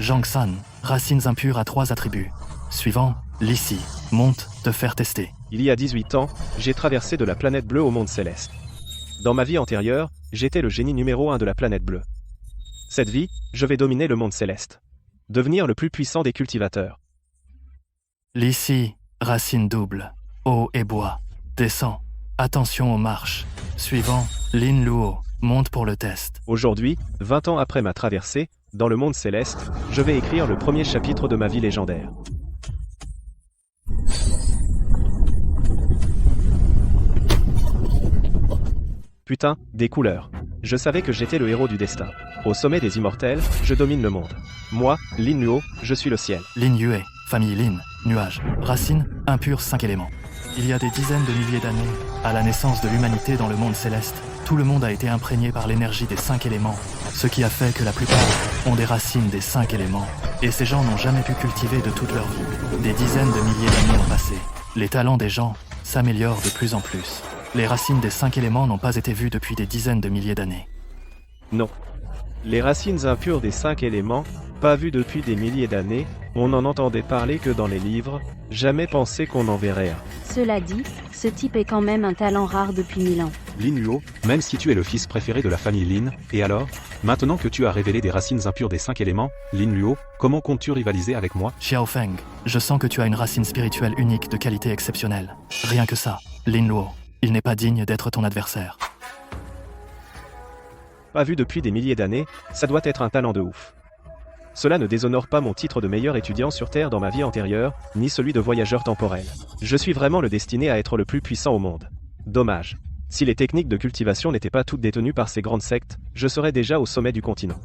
Jangsan, racines impures à 3 attributs. Suivant, Lissi, monte, te faire tester. Il y a 18 ans, j'ai traversé de la planète bleue au monde céleste. Dans ma vie antérieure, j'étais le génie numéro 1 de la planète bleue. Cette vie, je vais dominer le monde céleste. Devenir le plus puissant des cultivateurs. Lissi, racine double. Eau et bois. Descends. Attention aux marches. Suivant, Lin Luo, monte pour le test. Aujourd'hui, 20 ans après ma traversée, dans le monde céleste, je vais écrire le premier chapitre de ma vie légendaire. Putain, des couleurs. Je savais que j'étais le héros du destin. Au sommet des immortels, je domine le monde. Moi, Lin Luo, je suis le ciel. Lin Yue, famille Lin, nuage. Racine, impure 5 éléments. Il y a des dizaines de milliers d'années, à la naissance de l'humanité dans le monde céleste, tout le monde a été imprégné par l'énergie des 5 éléments, ce qui a fait que la plupart ont des racines des 5 éléments. Et ces gens n'ont jamais pu cultiver de toute leur vie. Des dizaines de milliers d'années ont passé. Les talents des gens s'améliorent de plus en plus. Les racines des 5 éléments n'ont pas été vues depuis des dizaines de milliers d'années. Non. Les racines impures des 5 éléments, pas vues depuis des milliers d'années, on n'en entendait parler que dans les livres, jamais pensé qu'on en verrait un. Cela dit, ce type est quand même un talent rare depuis 1000 ans. Lin Luo, même si tu es le fils préféré de la famille Lin, et alors, maintenant que tu as révélé des racines impures des 5 éléments, Lin Luo, comment comptes-tu rivaliser avec moi? Xiao Feng, je sens que tu as une racine spirituelle unique de qualité exceptionnelle. Rien que ça, Lin Luo, il n'est pas digne d'être ton adversaire. Pas vu depuis des milliers d'années, ça doit être un talent de ouf. Cela ne déshonore pas mon titre de meilleur étudiant sur Terre dans ma vie antérieure, ni celui de voyageur temporel. Je suis vraiment le destiné à être le plus puissant au monde. Dommage. Si les techniques de cultivation n'étaient pas toutes détenues par ces grandes sectes, je serais déjà au sommet du continent.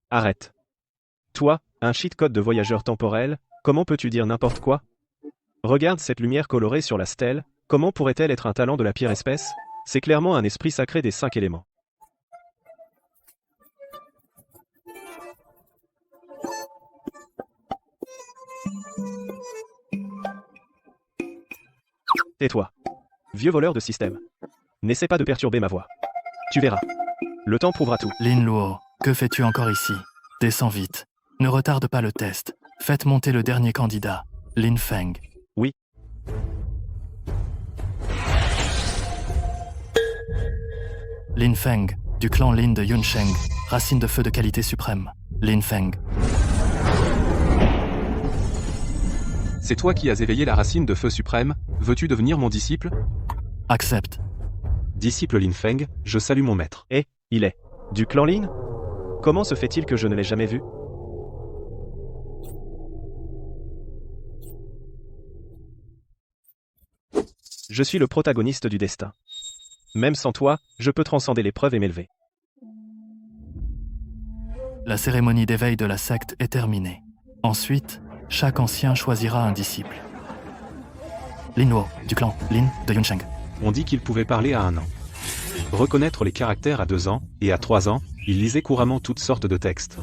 Arrête. Toi, un cheat code de voyageur temporel, comment peux-tu dire n'importe quoi? Regarde cette lumière colorée sur la stèle, comment pourrait-elle être un talent de la pire espèce? C'est clairement un esprit sacré des 5 éléments. Tais-toi. Vieux voleur de système. N'essaie pas de perturber ma voix. Tu verras. Le temps prouvera tout. Lin Luo, que fais-tu encore ici? Descends vite. Ne retarde pas le test. Faites monter le dernier candidat, Lin Feng. Oui. Lin Feng, du clan Lin de Yunsheng, racine de feu de qualité suprême. Lin Feng. C'est toi qui as éveillé la racine de feu suprême, veux-tu devenir mon disciple? Accepte. Disciple Lin Feng, je salue mon maître. Et, il est du clan Lin? Comment se fait-il que je ne l'ai jamais vu? Je suis le protagoniste du destin. Même sans toi, je peux transcender l'épreuve et m'élever. La cérémonie d'éveil de la secte est terminée. Ensuite, chaque ancien choisira un disciple. Lin Luo, du clan Lin de Yunsheng. On dit qu'il pouvait parler à 1 an. Reconnaître les caractères à 2 ans, et à 3 ans, il lisait couramment toutes sortes de textes.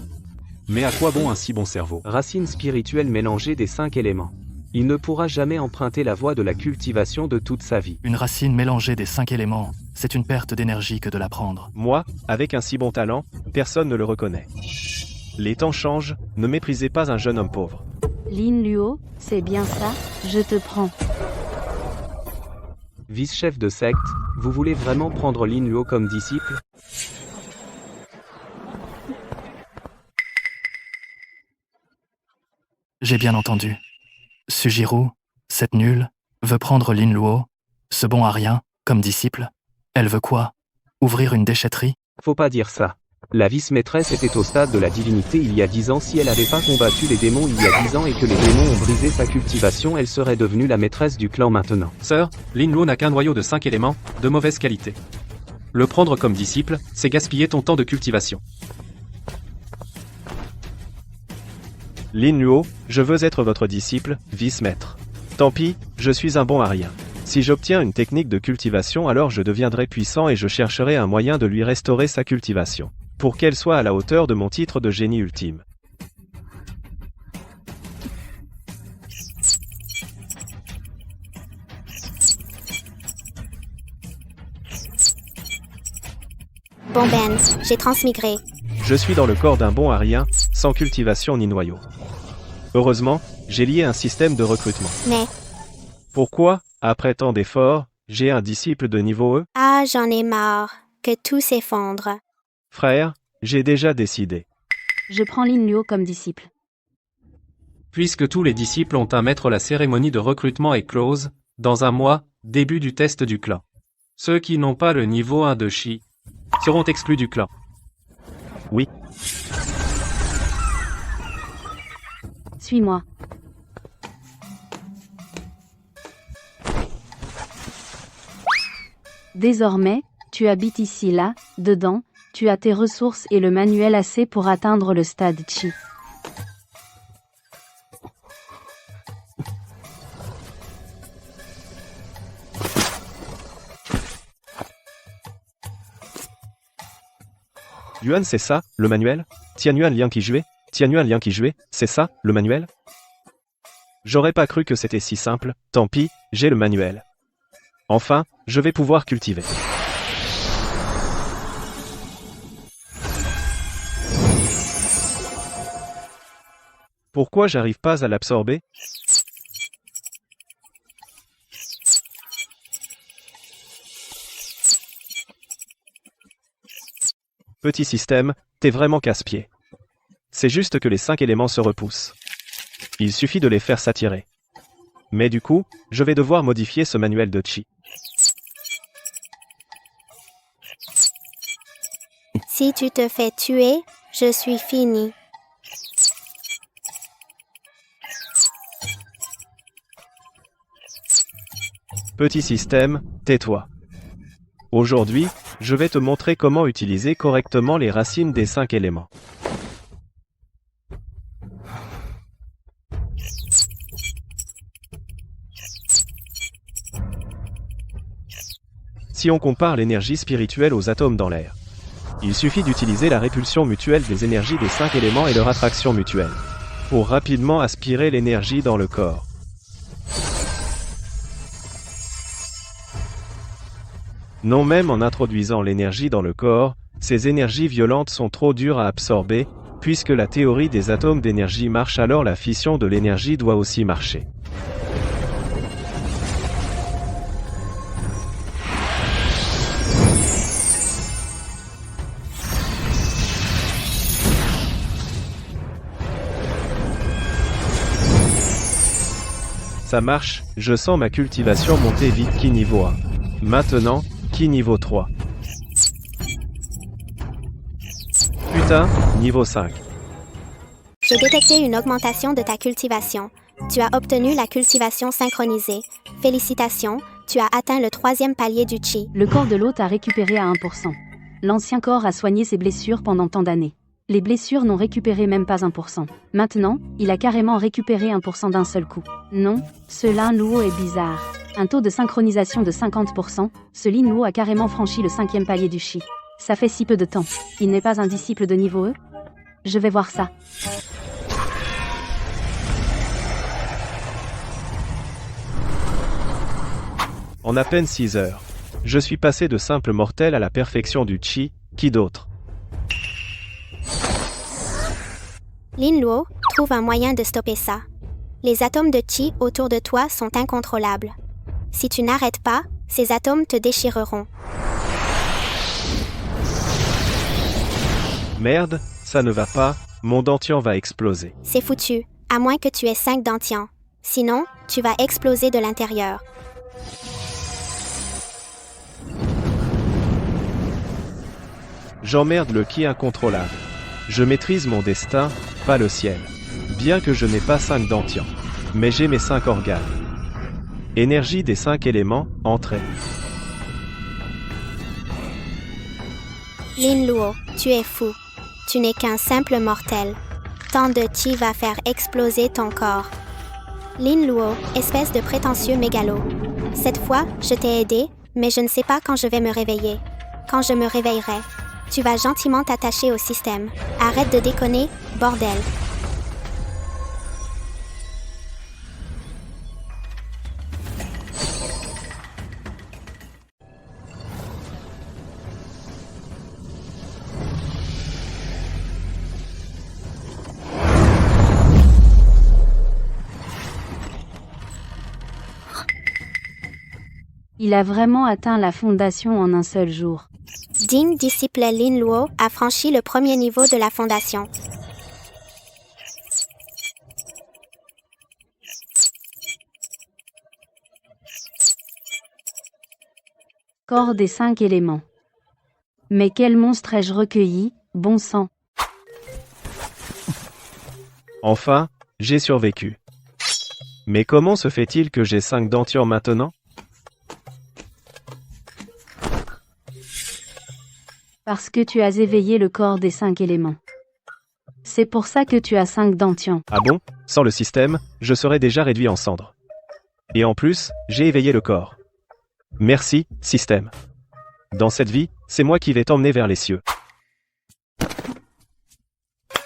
Mais à quoi bon un si bon cerveau? Racine spirituelle mélangée des 5 éléments. Il ne pourra jamais emprunter la voie de la cultivation de toute sa vie. Une racine mélangée des 5 éléments, c'est une perte d'énergie que de l'apprendre. Moi, avec un si bon talent, personne ne le reconnaît. Les temps changent, ne méprisez pas un jeune homme pauvre. Lin Luo, c'est bien ça, je te prends. Vice-chef de secte, vous voulez vraiment prendre Lin Luo comme disciple? J'ai bien entendu. Sugiru, cette nulle, veut prendre Lin Luo, ce bon à rien, comme disciple. Elle veut quoi? Ouvrir une déchetterie? Faut pas dire ça. La vice-maîtresse était au stade de la divinité il y a 10 ans. Si elle n'avait pas combattu les démons il y a 10 ans et que les démons ont brisé sa cultivation, elle serait devenue la maîtresse du clan maintenant. Sœur, Lin Luo n'a qu'un noyau de 5 éléments, de mauvaise qualité. Le prendre comme disciple, c'est gaspiller ton temps de cultivation. Lin Luo, je veux être votre disciple, vice-maître. Tant pis, je suis un bon à rien. Si j'obtiens une technique de cultivation, alors je deviendrai puissant et je chercherai un moyen de lui restaurer sa cultivation, pour qu'elle soit à la hauteur de mon titre de génie ultime. Bon Ben, j'ai transmigré. Je suis dans le corps d'un bon arien, sans cultivation ni noyau. Heureusement, j'ai lié un système de recrutement. Mais, Pourquoi, après tant d'efforts, j'ai un disciple de niveau E? ah, j'en ai marre. Que tout s'effondre. Frère, j'ai déjà décidé. Je prends Lin Luo comme disciple. Puisque tous les disciples ont un maître, la cérémonie de recrutement est close, dans un mois, début du test du clan. Ceux qui n'ont pas le niveau 1 de Chi seront exclus du clan. Oui. Suis-moi. Désormais, tu habites ici là, dedans, tu as tes ressources et le manuel assez pour atteindre le stade Chi. Yuan, c'est ça, le manuel? Tianyuan Liang Qijue? Tianyuan Liang Qijue, c'est ça, le manuel? J'aurais pas cru que c'était si simple, tant pis, j'ai le manuel. Enfin, je vais pouvoir cultiver. Pourquoi j'arrive pas à l'absorber? Petit système, t'es vraiment casse-pied. C'est juste que les 5 éléments se repoussent. Il suffit de les faire s'attirer. Mais du coup, je vais devoir modifier ce manuel de Chi. Si tu te fais tuer, je suis fini. Petit système, tais-toi. Aujourd'hui, je vais te montrer comment utiliser correctement les racines des 5 éléments. Si on compare l'énergie spirituelle aux atomes dans l'air, il suffit d'utiliser la répulsion mutuelle des énergies des 5 éléments et leur attraction mutuelle pour rapidement aspirer l'énergie dans le corps. Non, même en introduisant l'énergie dans le corps, ces énergies violentes sont trop dures à absorber, puisque la théorie des atomes d'énergie marche, alors la fission de l'énergie doit aussi marcher. Ça marche, je sens ma cultivation monter vite. Ki niveau 1. Maintenant, Ki niveau 3. Putain, niveau 5. J'ai détecté une augmentation de ta cultivation. Tu as obtenu la cultivation synchronisée. Félicitations, tu as atteint le 3e palier du Chi. Le corps de l'hôte a récupéré à 1%. L'ancien corps a soigné ses blessures pendant tant d'années. Les blessures n'ont récupéré même pas 1%. Maintenant, il a carrément récupéré 1% d'un seul coup. Non, ce Lin Luo est bizarre. Un taux de synchronisation de 50%, ce Lin Luo a carrément franchi le 5e palier du Chi. Ça fait si peu de temps. Il n'est pas un disciple de niveau E? Je vais voir ça. En à peine 6 heures, je suis passé de simple mortel à la perfection du Chi, qui d'autre? Lin Luo, trouve un moyen de stopper ça. Les atomes de Chi autour de toi sont incontrôlables. Si tu n'arrêtes pas, ces atomes te déchireront. Merde, ça ne va pas, mon dentian va exploser. C'est foutu, à moins que tu aies 5 dentians. Sinon, tu vas exploser de l'intérieur. J'emmerde le Ki incontrôlable. Je maîtrise mon destin, pas le ciel. Bien que je n'ai pas 5 dentians. Mais j'ai mes 5 organes. Énergie des 5 éléments, entrée. Lin Luo, tu es fou. Tu n'es qu'un simple mortel. Tant de Chi va faire exploser ton corps. Lin Luo, espèce de prétentieux mégalo. Cette fois, je t'ai aidé, mais je ne sais pas quand je vais me réveiller. Quand je me réveillerai, tu vas gentiment t'attacher au système. Arrête de déconner, bordel. Il a vraiment atteint la fondation en un seul jour. Digne disciple Lin Luo a franchi le premier niveau de la fondation. Corps des 5 éléments. Mais quel monstre ai-je recueilli, bon sang. Enfin, j'ai survécu. Mais comment se fait-il que j'ai 5 dentians maintenant? Parce que tu as éveillé le corps des 5 éléments. C'est pour ça que tu as 5 dentians. Ah bon? Sans le système, je serais déjà réduit en cendres. Et en plus, j'ai éveillé le corps. Merci, système. Dans cette vie, c'est moi qui vais t'emmener vers les cieux.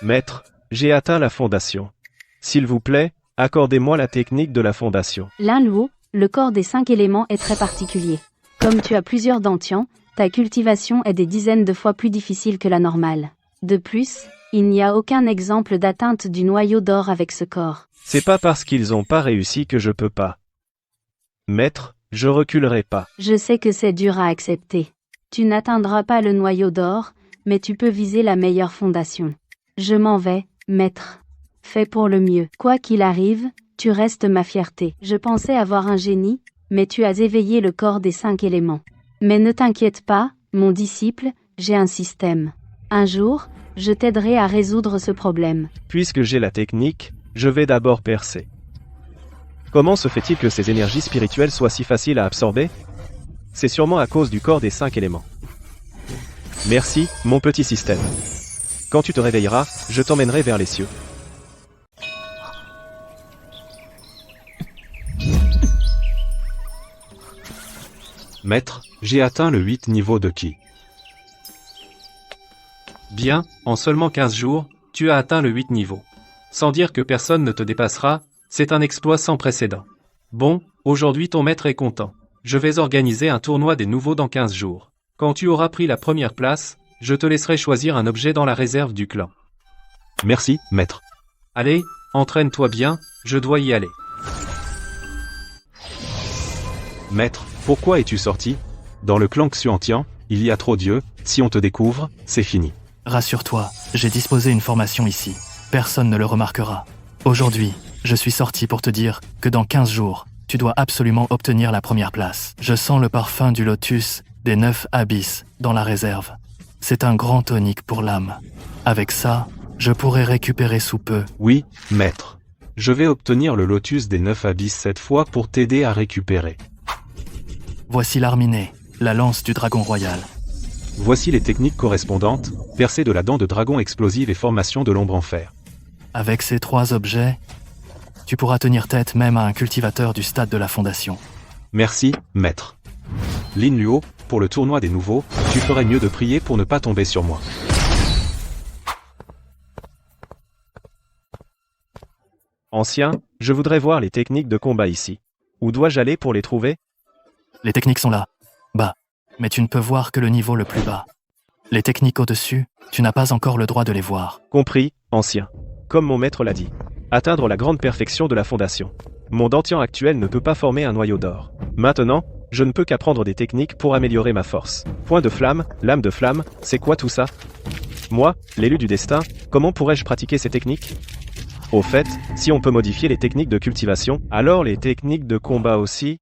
Maître, j'ai atteint la fondation. S'il vous plaît, accordez-moi la technique de la fondation. Lin Luo, le corps des 5 éléments est très particulier. Comme tu as plusieurs dentians, ta cultivation est des dizaines de fois plus difficile que la normale. De plus, il n'y a aucun exemple d'atteinte du noyau d'or avec ce corps. C'est pas parce qu'ils ont pas réussi que je peux pas. Maître, je reculerai pas. Je sais que c'est dur à accepter. Tu n'atteindras pas le noyau d'or, mais tu peux viser la meilleure fondation. Je m'en vais, maître. Fais pour le mieux. Quoi qu'il arrive, tu restes ma fierté. Je pensais avoir un génie, mais tu as éveillé le corps des 5 éléments. Mais ne t'inquiète pas, mon disciple, j'ai un système. Un jour, je t'aiderai à résoudre ce problème. Puisque j'ai la technique, je vais d'abord percer. Comment se fait-il que ces énergies spirituelles soient si faciles à absorber? C'est sûrement à cause du corps des 5 éléments. Merci, mon petit système. Quand tu te réveilleras, je t'emmènerai vers les cieux. Maître, j'ai atteint le 8 niveau de Qi. Bien, en seulement 15 jours, tu as atteint le 8 niveau. Sans dire que personne ne te dépassera, c'est un exploit sans précédent. Bon, aujourd'hui ton maître est content. Je vais organiser un tournoi des nouveaux dans 15 jours. Quand tu auras pris la première place, je te laisserai choisir un objet dans la réserve du clan. Merci, maître. Allez, entraîne-toi bien, je dois y aller. Maître, pourquoi es-tu sorti? Dans le clan Xuantian, il y a trop d'yeux, si on te découvre, c'est fini. Rassure-toi, j'ai disposé une formation ici. Personne ne le remarquera. Aujourd'hui, je suis sorti pour te dire que dans 15 jours, tu dois absolument obtenir la première place. Je sens le parfum du lotus des 9 abysses dans la réserve. C'est un grand tonique pour l'âme. Avec ça, je pourrai récupérer sous peu. Oui, maître. Je vais obtenir le lotus des 9 abysses cette fois pour t'aider à récupérer. Voici l'Arminé, la lance du dragon royal. Voici les techniques correspondantes, percée de la dent de dragon explosive et formation de l'ombre en fer. Avec ces 3 objets, tu pourras tenir tête même à un cultivateur du stade de la fondation. Merci, maître. Lin Luo, pour le tournoi des nouveaux, tu ferais mieux de prier pour ne pas tomber sur moi. Ancien, je voudrais voir les techniques de combat ici. Où dois-je aller pour les trouver? Les techniques sont là, bas, mais tu ne peux voir que le niveau le plus bas. Les techniques au-dessus, tu n'as pas encore le droit de les voir. Compris, ancien. Comme mon maître l'a dit. Atteindre la grande perfection de la fondation. Mon dentian actuel ne peut pas former un noyau d'or. Maintenant, je ne peux qu'apprendre des techniques pour améliorer ma force. Point de flamme, lame de flamme, c'est quoi tout ça? Moi, l'élu du destin, comment pourrais-je pratiquer ces techniques? Au fait, si on peut modifier les techniques de cultivation, alors les techniques de combat aussi?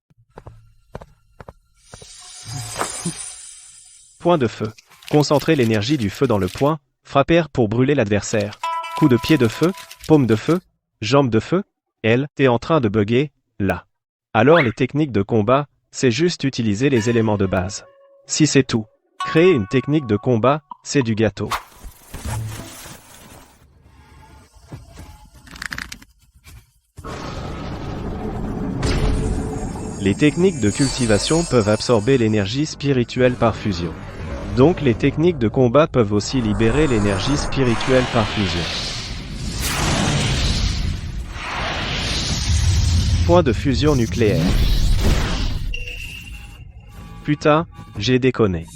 Point de feu. Concentrer l'énergie du feu dans le poing, frapper pour brûler l'adversaire. Coup de pied de feu, paume de feu, jambe de feu. Elle, t'es en train de bugger, là. Alors les techniques de combat, c'est juste utiliser les éléments de base. Si c'est tout. Créer une technique de combat, c'est du gâteau. Les techniques de cultivation peuvent absorber l'énergie spirituelle par fusion. Donc les techniques de combat peuvent aussi libérer l'énergie spirituelle par fusion. Point de fusion nucléaire. Putain, j'ai déconné.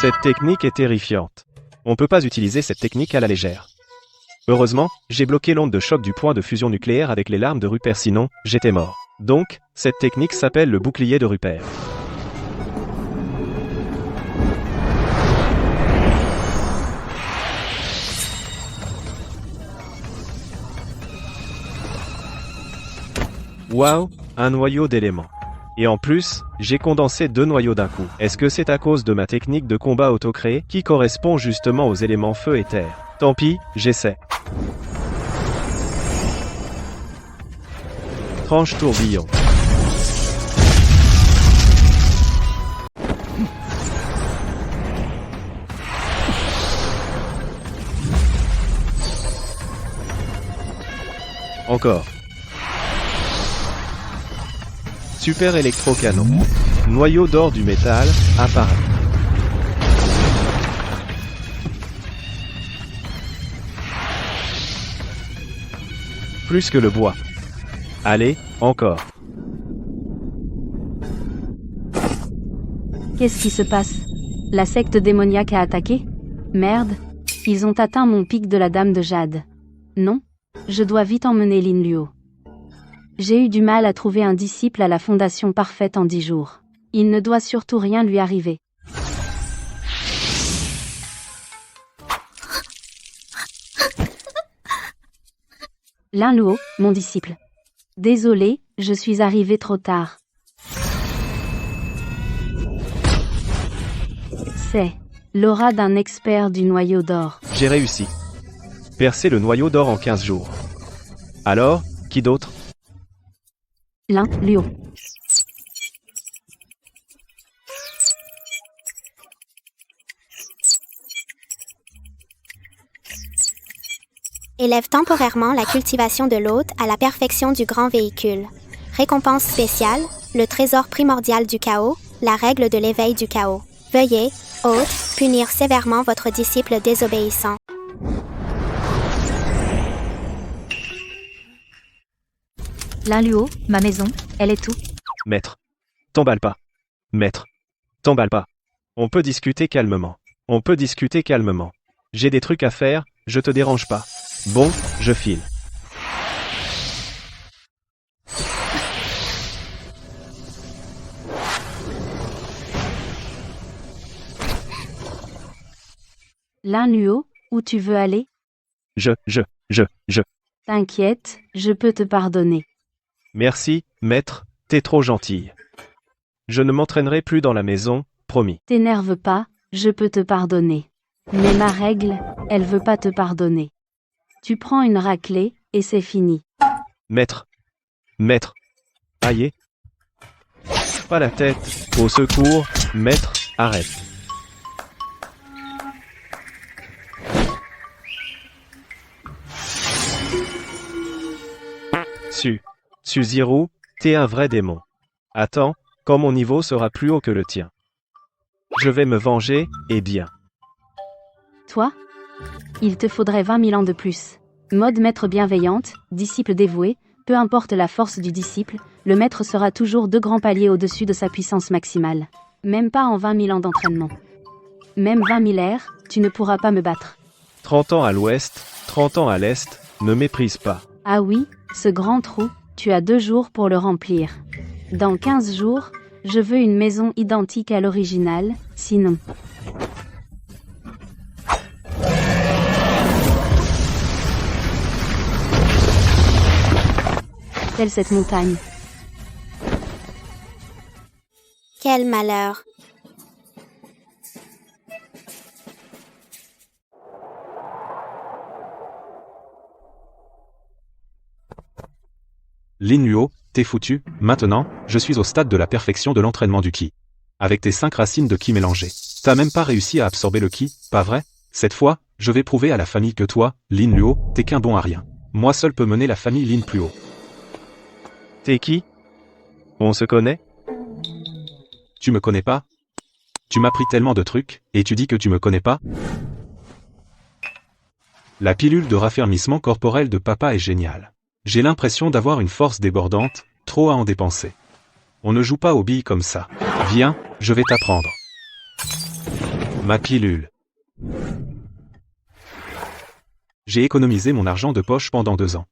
Cette technique est terrifiante. On peut pas utiliser cette technique à la légère. Heureusement, j'ai bloqué l'onde de choc du point de fusion nucléaire avec les larmes de Rupert, sinon, j'étais mort. Donc, cette technique s'appelle le bouclier de Rupert. Waouh, un noyau d'éléments. Et en plus, j'ai condensé 2 noyaux d'un coup. Est-ce que c'est à cause de ma technique de combat auto-créée qui correspond justement aux éléments feu et terre? Tant pis, j'essaie. Tranche tourbillon. Encore. Super électrocanon. Noyau d'or du métal, apparaît. Plus que le bois. Allez, encore. Qu'est-ce qui se passe? La secte démoniaque a attaqué? Merde, ils ont atteint mon pic de la Dame de Jade. Non, je dois vite emmener Lin Luo. J'ai eu du mal à trouver un disciple à la fondation parfaite en 10 jours. Il ne doit surtout rien lui arriver. Lin Luo, mon disciple. Désolé, je suis arrivé trop tard. C'est l'aura d'un expert du noyau d'or. J'ai réussi. Percer le noyau d'or en 15 jours. Alors, qui d'autre? Lin Luo. Élève temporairement la cultivation de l'hôte à la perfection du grand véhicule. Récompense spéciale, le trésor primordial du chaos, la règle de l'éveil du chaos. Veuillez, hôte, punir sévèrement votre disciple désobéissant. Lin Luo, ma maison, elle est où? Maître. T'emballe pas. Maître. T'emballe pas. On peut discuter calmement. On peut discuter calmement. J'ai des trucs à faire, je te dérange pas. Bon, je file. Lin Luo, où tu veux aller? Je. T'inquiète, je peux te pardonner. Merci, maître, t'es trop gentil. Je ne m'entraînerai plus dans la maison, promis. T'énerve pas, je peux te pardonner. Mais ma règle, elle veut pas te pardonner. Tu prends une raclée, et c'est fini. Maître. Maître. Aïe. Pas la tête. Au secours, maître, arrête. Suziru, t'es un vrai démon. Attends, quand mon niveau sera plus haut que le tien. Je vais me venger, et bien. Toi? Il te faudrait 20 000 ans de plus. Mode maître bienveillante, disciple dévoué, peu importe la force du disciple, le maître sera toujours 2 grands paliers au-dessus de sa puissance maximale. Même pas en 20 000 ans d'entraînement. Même 20 000 airs, tu ne pourras pas me battre. 30 ans à l'ouest, 30 ans à l'est, ne méprise pas. Ah oui, ce grand trou, tu as 2 jours pour le remplir. Dans 15 jours, je veux une maison identique à l'original, sinon... Telle cette montagne. Quel malheur. Lin Luo, t'es foutu, maintenant, je suis au stade de la perfection de l'entraînement du ki. Avec tes 5 racines de ki mélangées. T'as même pas réussi à absorber le ki, pas vrai? Cette fois, je vais prouver à la famille que toi, Lin Luo, t'es qu'un bon à rien. Moi seul peux mener la famille Lin plus haut. T'es qui? On se connaît? Tu me connais pas? Tu m'as pris tellement de trucs, et tu dis que tu me connais pas? La pilule de raffermissement corporel de papa est géniale. J'ai l'impression d'avoir une force débordante, trop à en dépenser. On ne joue pas aux billes comme ça. Viens, je vais t'apprendre. Ma pilule. J'ai économisé mon argent de poche pendant 2 ans.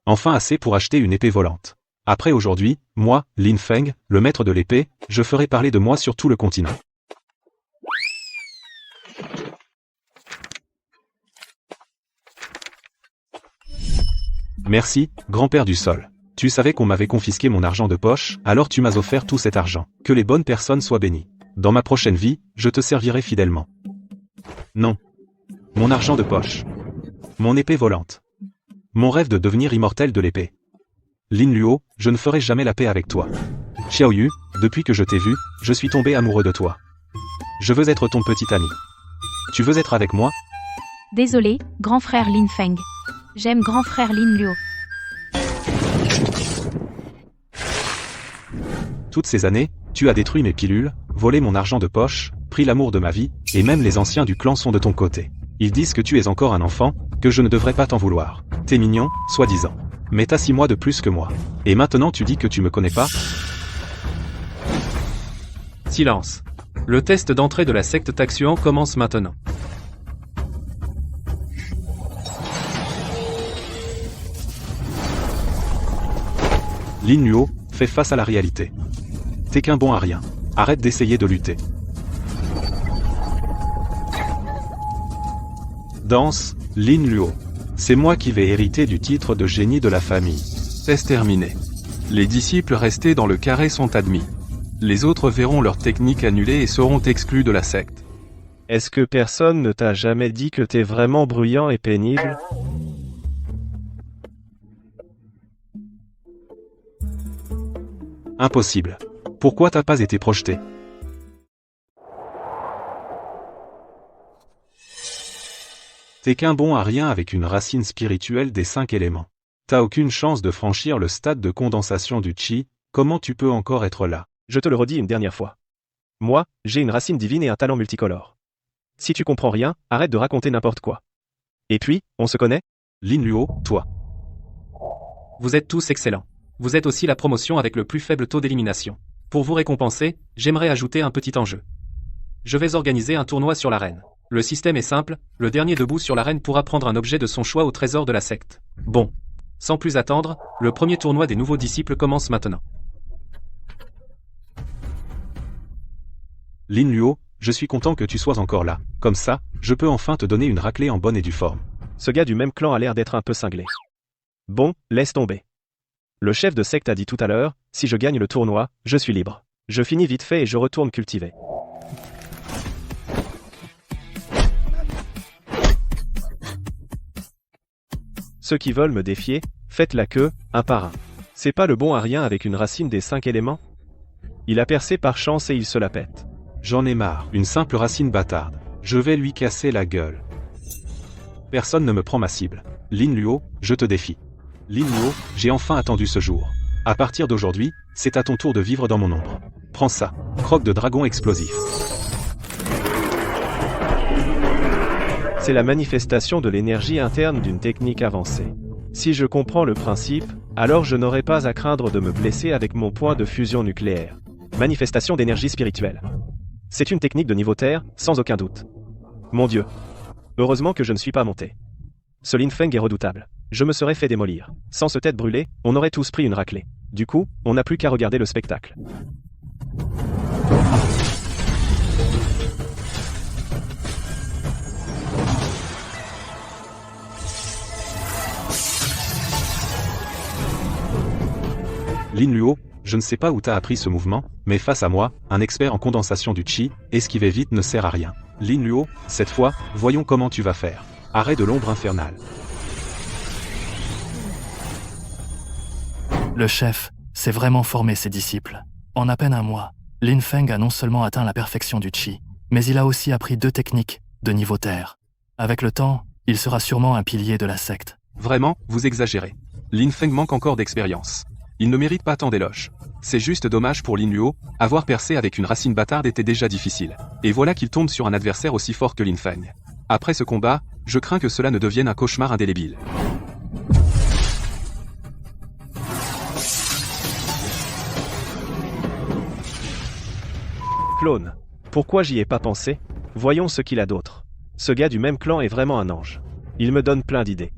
Enfin assez pour acheter une épée volante. Après aujourd'hui, moi, Lin Feng, le maître de l'épée, je ferai parler de moi sur tout le continent. Merci, grand-père du sol. Tu savais qu'on m'avait confisqué mon argent de poche, alors tu m'as offert tout cet argent. Que les bonnes personnes soient bénies. Dans ma prochaine vie, je te servirai fidèlement. Non. Mon argent de poche. Mon épée volante. Mon rêve de devenir immortel de l'épée. Lin Luo, je ne ferai jamais la paix avec toi. Xiao Yu, depuis que je t'ai vu, je suis tombé amoureux de toi. Je veux être ton petit ami. Tu veux être avec moi? Désolé, grand frère Lin Feng. J'aime grand frère Lin Luo. Toutes ces années, tu as détruit mes pilules, volé mon argent de poche, pris l'amour de ma vie, et même les anciens du clan sont de ton côté. Ils disent que tu es encore un enfant, que je ne devrais pas t'en vouloir. T'es mignon, soi-disant. Mais t'as 6 mois de plus que moi. Et maintenant tu dis que tu me connais pas? Silence. Le test d'entrée de la secte Taxuan commence maintenant. Lin Luo, fais face à la réalité. T'es qu'un bon à rien. Arrête d'essayer de lutter. Danse, Lin Luo. C'est moi qui vais hériter du titre de génie de la famille. Test terminé. Les disciples restés dans le carré sont admis. Les autres verront leur technique annulée et seront exclus de la secte. Est-ce que personne ne t'a jamais dit que t'es vraiment bruyant et pénible? Impossible. Pourquoi t'as pas été projeté? T'es qu'un bon à rien avec une racine spirituelle des 5 éléments. T'as aucune chance de franchir le stade de condensation du Qi, comment tu peux encore être là? Je te le redis une dernière fois. Moi, j'ai une racine divine et un talent multicolore. Si tu comprends rien, arrête de raconter n'importe quoi. Et puis, on se connaît? Lin Luo, toi. Vous êtes tous excellents. Vous êtes aussi la promotion avec le plus faible taux d'élimination. Pour vous récompenser, j'aimerais ajouter un petit enjeu. Je vais organiser un tournoi sur l'arène. Le système est simple, le dernier debout sur l'arène pourra prendre un objet de son choix au trésor de la secte. Bon. Sans plus attendre, le premier tournoi des nouveaux disciples commence maintenant. Lin Luo, je suis content que tu sois encore là. Comme ça, je peux enfin te donner une raclée en bonne et due forme. Ce gars du même clan a l'air d'être un peu cinglé. Bon, laisse tomber. Le chef de secte a dit tout à l'heure, si je gagne le tournoi, je suis libre. Je finis vite fait et je retourne cultiver. Ceux qui veulent me défier, faites la queue, un par un. C'est pas le bon à rien avec une racine des 5 éléments? Il a percé par chance et il se la pète. J'en ai marre, une simple racine bâtarde. Je vais lui casser la gueule. Personne ne me prend ma cible. Lin Luo, je te défie. Lin Luo, j'ai enfin attendu ce jour. À partir d'aujourd'hui, c'est à ton tour de vivre dans mon ombre. Prends ça, croque de dragon explosif. C'est la manifestation de l'énergie interne d'une technique avancée. Si je comprends le principe, alors je n'aurai pas à craindre de me blesser avec mon point de fusion nucléaire. Manifestation d'énergie spirituelle. C'est une technique de niveau terre, sans aucun doute. Mon Dieu. Heureusement que je ne suis pas monté. Ce Lin Feng est redoutable. Je me serais fait démolir. Sans ce tête brûlée, on aurait tous pris une raclée. Du coup, on n'a plus qu'à regarder le spectacle. Lin Luo, je ne sais pas où t'as appris ce mouvement, mais face à moi, un expert en condensation du Qi, esquiver vite ne sert à rien. Lin Luo, cette fois, voyons comment tu vas faire. Arrêt de l'ombre infernale. Le chef s'est vraiment formé ses disciples. En à peine un mois, Lin Feng a non seulement atteint la perfection du Qi, mais il a aussi appris 2 techniques de niveau terre. Avec le temps, il sera sûrement un pilier de la secte. Vraiment, vous exagérez. Lin Feng manque encore d'expérience. Il ne mérite pas tant d'éloges. C'est juste dommage pour Lin Luo, avoir percé avec une racine bâtarde était déjà difficile. Et voilà qu'il tombe sur un adversaire aussi fort que Lin Feng. Après ce combat, je crains que cela ne devienne un cauchemar indélébile. Clone. Pourquoi j'y ai pas pensé? Voyons ce qu'il a d'autre. Ce gars du même clan est vraiment un ange. Il me donne plein d'idées.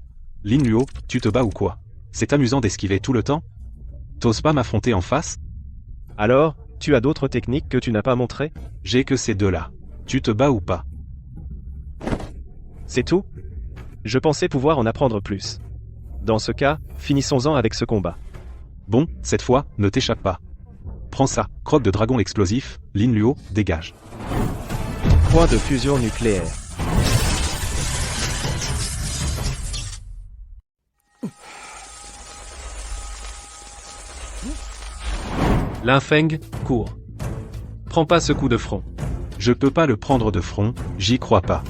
Lin Luo, tu te bats ou quoi? C'est amusant d'esquiver tout le temps? T'oses pas m'affronter en face? Alors, tu as d'autres techniques que tu n'as pas montrées? J'ai que ces deux-là. Tu te bats ou pas? C'est tout? Je pensais pouvoir en apprendre plus. Dans ce cas, finissons-en avec ce combat. Bon, cette fois, ne t'échappe pas. Prends ça, croque de dragon explosif, Lin Luo, dégage. Point de fusion nucléaire. Lin Feng, cours. Prends pas ce coup de front. Je peux pas le prendre de front, j'y crois pas.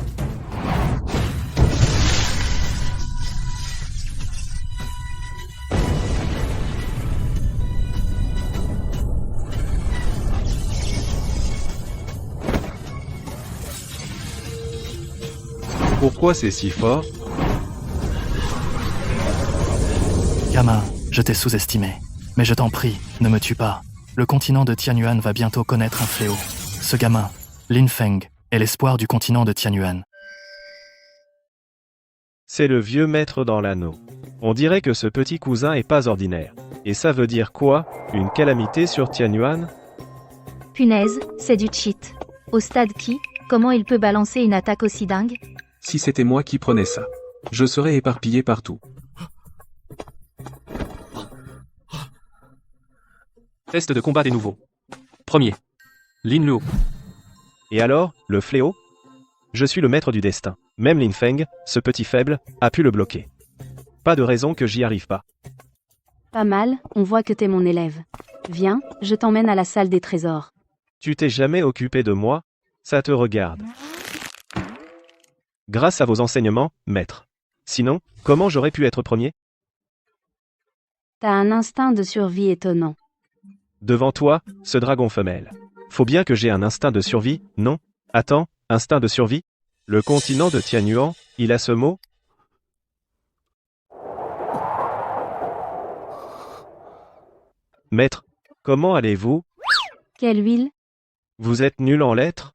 Pourquoi c'est si fort? Gamin, je t'ai sous-estimé. Mais je t'en prie, ne me tue pas. Le continent de Tianyuan va bientôt connaître un fléau. Ce gamin, Lin Feng, est l'espoir du continent de Tianyuan. C'est le vieux maître dans l'anneau. On dirait que ce petit cousin est pas ordinaire. Et ça veut dire quoi? Une calamité sur Tianyuan? Punaise, c'est du cheat. Au stade qui, comment il peut balancer une attaque aussi dingue? Si c'était moi qui prenais ça, je serais éparpillé partout. Test de combat des nouveaux. Premier. Lin Luo. Et alors, le fléau? Je suis le maître du destin. Même Lin Feng, ce petit faible, a pu le bloquer. Pas de raison que j'y arrive pas. Pas mal, on voit que t'es mon élève. Viens, je t'emmène à la salle des trésors. Tu t'es jamais occupé de moi? Ça te regarde. Grâce à vos enseignements, maître. Sinon, comment j'aurais pu être premier? T'as un instinct de survie étonnant. Devant toi, ce dragon femelle. Faut bien que j'ai un instinct de survie, non? Attends, instinct de survie? Le continent de Tianyuan, il a ce mot? Maître, comment allez-vous? Quelle huile? Vous êtes nul en lettres?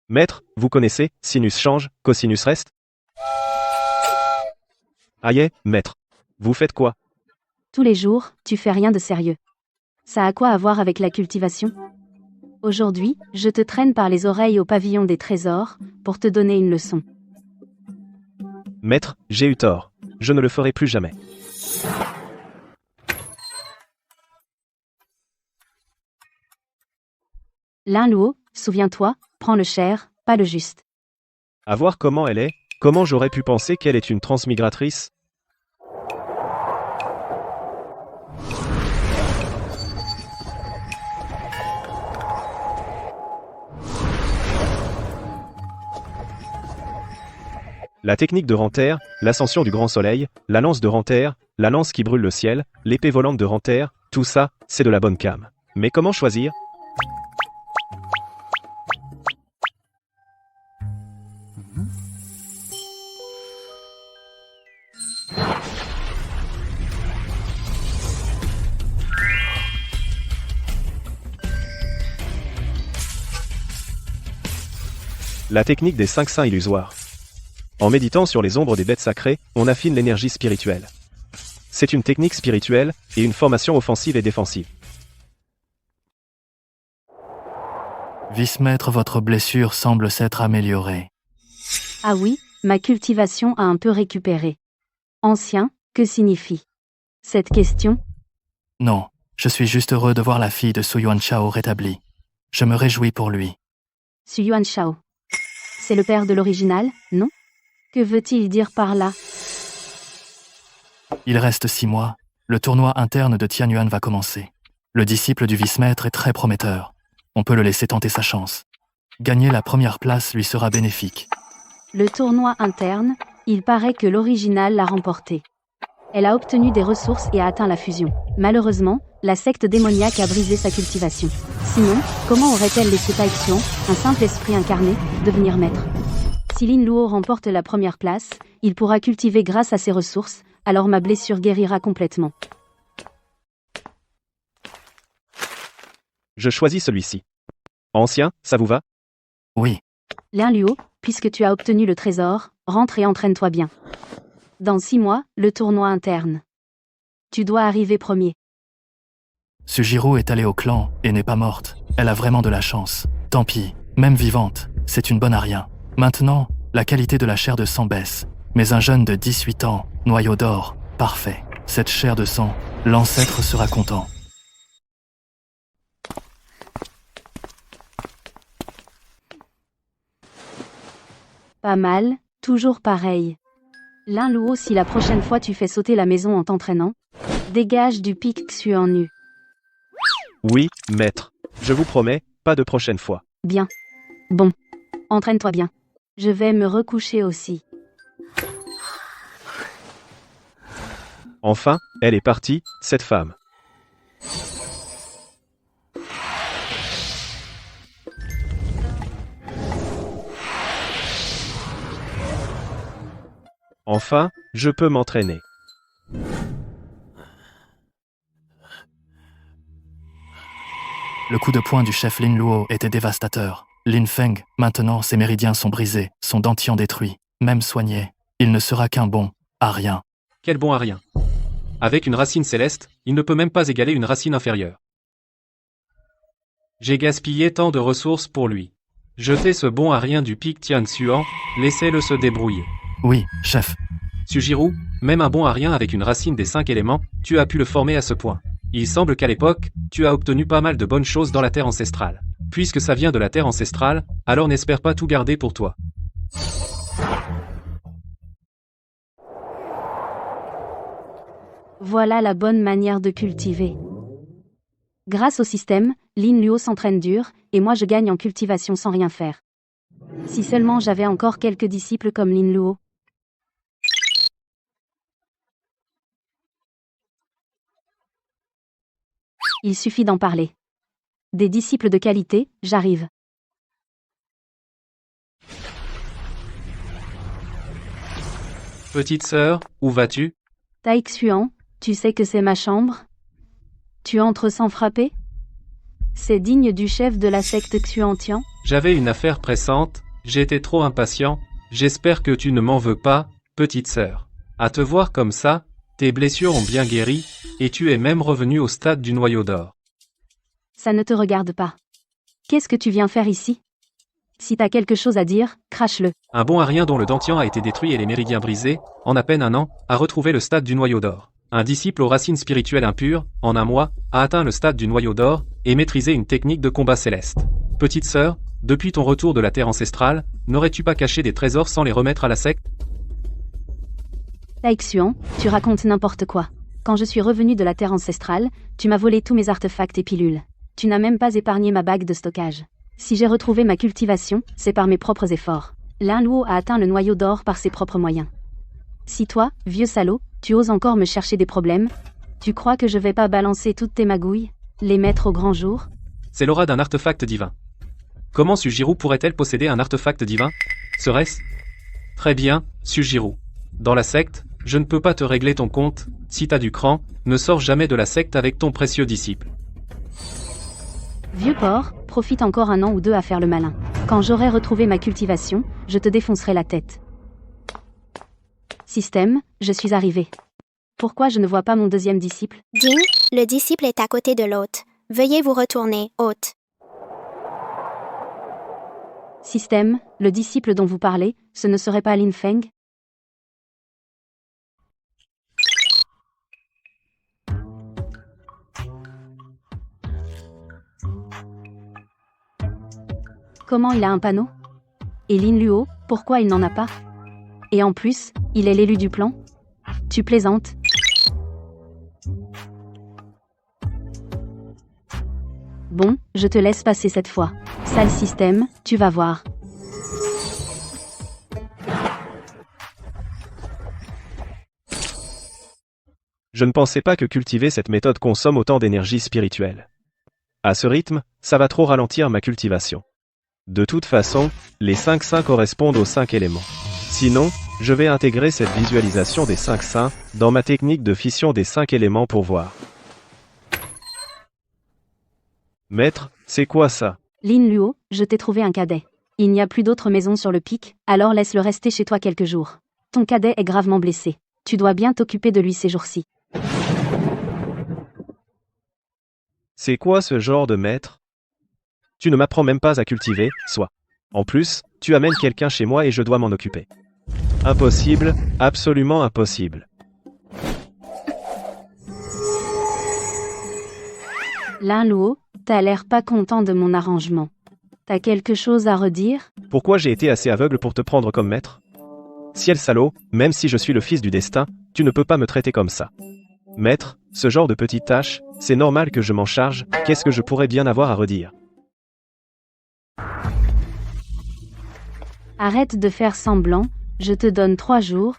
Maître, vous connaissez, sinus change, cosinus reste? Aïe, maître. Vous faites quoi? Tous les jours, tu fais rien de sérieux. Ça a quoi à voir avec la cultivation? Aujourd'hui, je te traîne par les oreilles au pavillon des trésors, pour te donner une leçon. Maître, j'ai eu tort. Je ne le ferai plus jamais. Lin Luo, souviens-toi, prends le cher, pas le juste. À voir comment elle est, comment j'aurais pu penser qu'elle est une transmigratrice? La technique de Ranter, l'ascension du grand soleil, la lance de Ranter, la lance qui brûle le ciel, l'épée volante de Ranter, tout ça, c'est de la bonne cam. Mais comment choisir? La technique des 5 saints illusoires. En méditant sur les ombres des bêtes sacrées, on affine l'énergie spirituelle. C'est une technique spirituelle, et une formation offensive et défensive. Vice-maître, votre blessure semble s'être améliorée. Ah oui, ma cultivation a un peu récupéré. Ancien, que signifie cette question? Non, je suis juste heureux de voir la fille de Su Yuan Shao rétablie. Je me réjouis pour lui. Su Yuan Shao. C'est le père de l'original, non? Que veut-il dire par là? Il reste 6 mois. Le tournoi interne de Tianyuan va commencer. Le disciple du vice-maître est très prometteur. On peut le laisser tenter sa chance. Gagner la première place lui sera bénéfique. Le tournoi interne, il paraît que l'original l'a remporté. Elle a obtenu des ressources et a atteint la fusion. Malheureusement, la secte démoniaque a brisé sa cultivation. Sinon, comment aurait-elle laissé Taixuan, un simple esprit incarné, devenir maître? Si Lin Luo remporte la première place, il pourra cultiver grâce à ses ressources, alors ma blessure guérira complètement. Je choisis celui-ci. Ancien, ça vous va? Oui. Lin Luo, puisque tu as obtenu le trésor, rentre et entraîne-toi bien. Dans 6 mois, le tournoi interne. Tu dois arriver premier. Sujiro est allée au clan et n'est pas morte. Elle a vraiment de la chance. Tant pis, même vivante, c'est une bonne à rien. Maintenant, la qualité de la chair de sang baisse. Mais un jeune de 18 ans, noyau d'or, parfait. Cette chair de sang, l'ancêtre sera content. Pas mal, toujours pareil. Lin Luo, si la prochaine fois tu fais sauter la maison en t'entraînant, dégage du pic Xuan nu. Oui, maître. Je vous promets, pas de prochaine fois. Bien. Bon. Entraîne-toi bien. Je vais me recoucher aussi. Enfin, elle est partie, cette femme. Enfin, je peux m'entraîner. Le coup de poing du chef Lin Luo était dévastateur. Lin Feng, maintenant ses méridiens sont brisés, son dentier détruit. Même soigné, il ne sera qu'un bon à rien. Quel bon à rien. Avec une racine céleste, il ne peut même pas égaler une racine inférieure. J'ai gaspillé tant de ressources pour lui. Jetez ce bon à rien du pic Tianxuan, laissez-le se débrouiller. Oui, chef. Sujiro, même un bon à rien avec une racine des 5 éléments, tu as pu le former à ce point. Il semble qu'à l'époque, tu as obtenu pas mal de bonnes choses dans la terre ancestrale. Puisque ça vient de la terre ancestrale, alors n'espère pas tout garder pour toi. Voilà la bonne manière de cultiver. Grâce au système, Lin Luo s'entraîne dur, et moi je gagne en cultivation sans rien faire. Si seulement j'avais encore quelques disciples comme Lin Luo. Il suffit d'en parler. Des disciples de qualité, j'arrive. Petite sœur, où vas-tu? Tai Xuan, tu sais que c'est ma chambre? Tu entres sans frapper? C'est digne du chef de la secte Xuantian? J'avais une affaire pressante, j'étais trop impatient, j'espère que tu ne m'en veux pas, petite sœur. À te voir comme ça, tes blessures ont bien guéri, et tu es même revenu au stade du noyau d'or. Ça ne te regarde pas. Qu'est-ce que tu viens faire ici? Si t'as quelque chose à dire, crache-le. Un bon à rien dont le dentier a été détruit et les méridiens brisés, en à peine un an, a retrouvé le stade du noyau d'or. Un disciple aux racines spirituelles impures, en un mois, a atteint le stade du noyau d'or, et maîtrisé une technique de combat céleste. Petite sœur, depuis ton retour de la terre ancestrale, n'aurais-tu pas caché des trésors sans les remettre à la secte? Tai Xuan, tu racontes n'importe quoi. Quand je suis revenu de la terre ancestrale, tu m'as volé tous mes artefacts et pilules. Tu n'as même pas épargné ma bague de stockage. Si j'ai retrouvé ma cultivation, c'est par mes propres efforts. Lin Luo a atteint le noyau d'or par ses propres moyens. Si toi, vieux salaud, tu oses encore me chercher des problèmes, tu crois que je vais pas balancer toutes tes magouilles, les mettre au grand jour? C'est l'aura d'un artefact divin. Comment Sujiro pourrait-elle posséder un artefact divin? Serait-ce? Très bien, Sujiro. Dans la secte, je ne peux pas te régler ton compte, si t'as du cran, ne sors jamais de la secte avec ton précieux disciple. Vieux porc, profite encore un an ou deux à faire le malin. Quand j'aurai retrouvé ma cultivation, je te défoncerai la tête. Système, je suis arrivé. Pourquoi je ne vois pas mon deuxième disciple? Jing, le disciple est à côté de l'hôte. Veuillez vous retourner, hôte. Système, le disciple dont vous parlez, ce ne serait pas Lin Feng? Comment il a un panneau? Et Lin Luo, pourquoi il n'en a pas? Et en plus, il est l'élu du plan? Tu plaisantes? Bon, je te laisse passer cette fois. Sale système, tu vas voir. Je ne pensais pas que cultiver cette méthode consomme autant d'énergie spirituelle. À ce rythme, ça va trop ralentir ma cultivation. De toute façon, les 5 saints correspondent aux 5 éléments. Sinon, je vais intégrer cette visualisation des 5 saints dans ma technique de fission des 5 éléments pour voir. Maître, c'est quoi ça? Lin Luo, je t'ai trouvé un cadet. Il n'y a plus d'autres maisons sur le pic, alors laisse-le rester chez toi quelques jours. Ton cadet est gravement blessé. Tu dois bien t'occuper de lui ces jours-ci. C'est quoi ce genre de maître? Tu ne m'apprends même pas à cultiver, soit. En plus, tu amènes quelqu'un chez moi et je dois m'en occuper. Impossible, absolument impossible. Lin Luo, t'as l'air pas content de mon arrangement. T'as quelque chose à redire? Pourquoi j'ai été assez aveugle pour te prendre comme maître? Ciel salaud, même si je suis le fils du destin, tu ne peux pas me traiter comme ça. Maître, ce genre de petites tâches, c'est normal que je m'en charge, qu'est-ce que je pourrais bien avoir à redire? Arrête de faire semblant, je te donne 3 jours.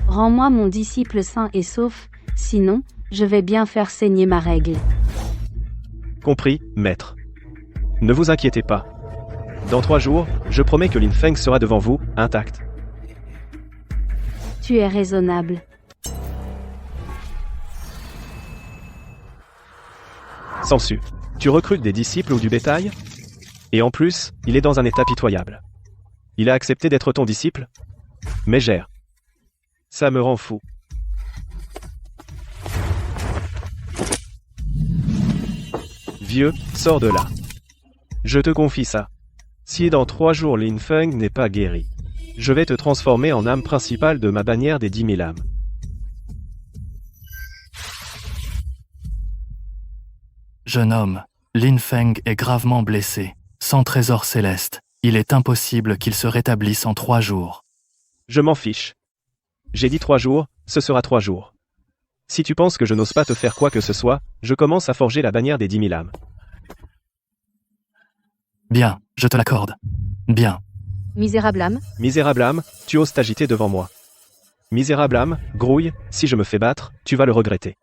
Rends-moi mon disciple sain et sauf, sinon, je vais bien faire saigner ma règle. Compris, maître. Ne vous inquiétez pas. Dans 3 jours, je promets que Lin Feng sera devant vous, intact. Tu es raisonnable. Sansu. Tu recrutes des disciples ou du bétail? Et en plus, il est dans un état pitoyable. Il a accepté d'être ton disciple? Mégère. Ça me rend fou. Vieux, sors de là. Je te confie ça. Si dans 3 jours Lin Feng n'est pas guéri, je vais te transformer en âme principale de ma bannière des 10 000 âmes. Jeune homme, Lin Feng est gravement blessé. Sans trésor céleste, il est impossible qu'il se rétablisse en 3 jours. Je m'en fiche. J'ai dit 3 jours, ce sera 3 jours. Si tu penses que je n'ose pas te faire quoi que ce soit, je commence à forger la bannière des 10 000 âmes. Bien, je te l'accorde. Bien. Misérable âme, Misérable âme, tu oses t'agiter devant moi. Misérable âme, grouille, si je me fais battre, tu vas le regretter.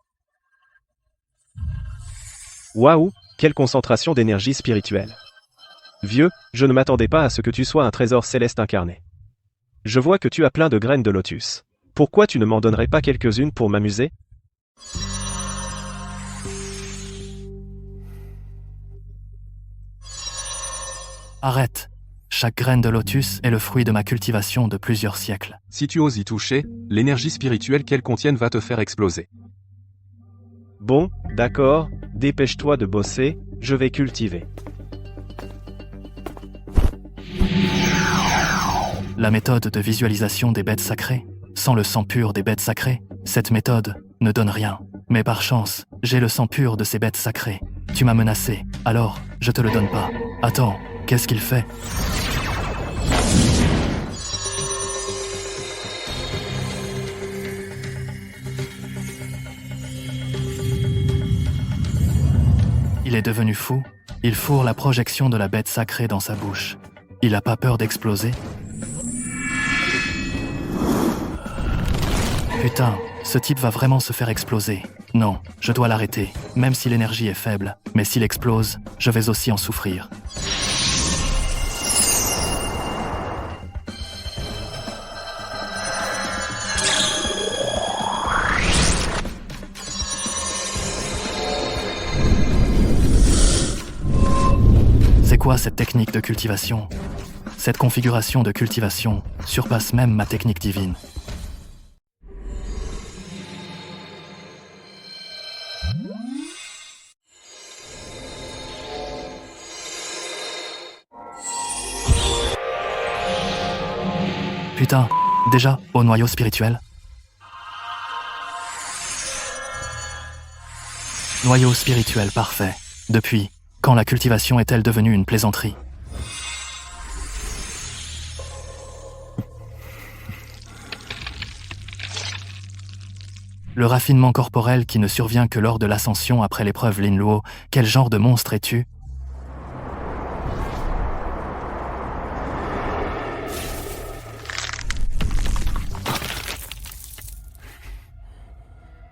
Waouh, quelle concentration d'énergie spirituelle. Vieux, je ne m'attendais pas à ce que tu sois un trésor céleste incarné. Je vois que tu as plein de graines de lotus. Pourquoi tu ne m'en donnerais pas quelques-unes pour m'amuser? Arrête. Chaque graine de lotus est le fruit de ma cultivation de plusieurs siècles. Si tu oses y toucher, l'énergie spirituelle qu'elles contiennent va te faire exploser. Bon, d'accord, dépêche-toi de bosser, je vais cultiver. La méthode de visualisation des bêtes sacrées, sans le sang pur des bêtes sacrées, cette méthode ne donne rien. Mais par chance, j'ai le sang pur de ces bêtes sacrées. Tu m'as menacé, alors je te le donne pas. Attends, qu'est-ce qu'il fait? Il est devenu fou. Il fourre la projection de la bête sacrée dans sa bouche. Il a pas peur d'exploser? Putain, ce type va vraiment se faire exploser. Non, je dois l'arrêter, même si l'énergie est faible. Mais s'il explose, je vais aussi en souffrir. C'est quoi cette technique de cultivation? Cette configuration de cultivation surpasse même ma technique divine. Putain, déjà, au noyau spirituel? Noyau spirituel parfait. Depuis, quand la cultivation est-elle devenue une plaisanterie? Le raffinement corporel qui ne survient que lors de l'ascension après l'épreuve Lin Luo, quel genre de monstre es-tu?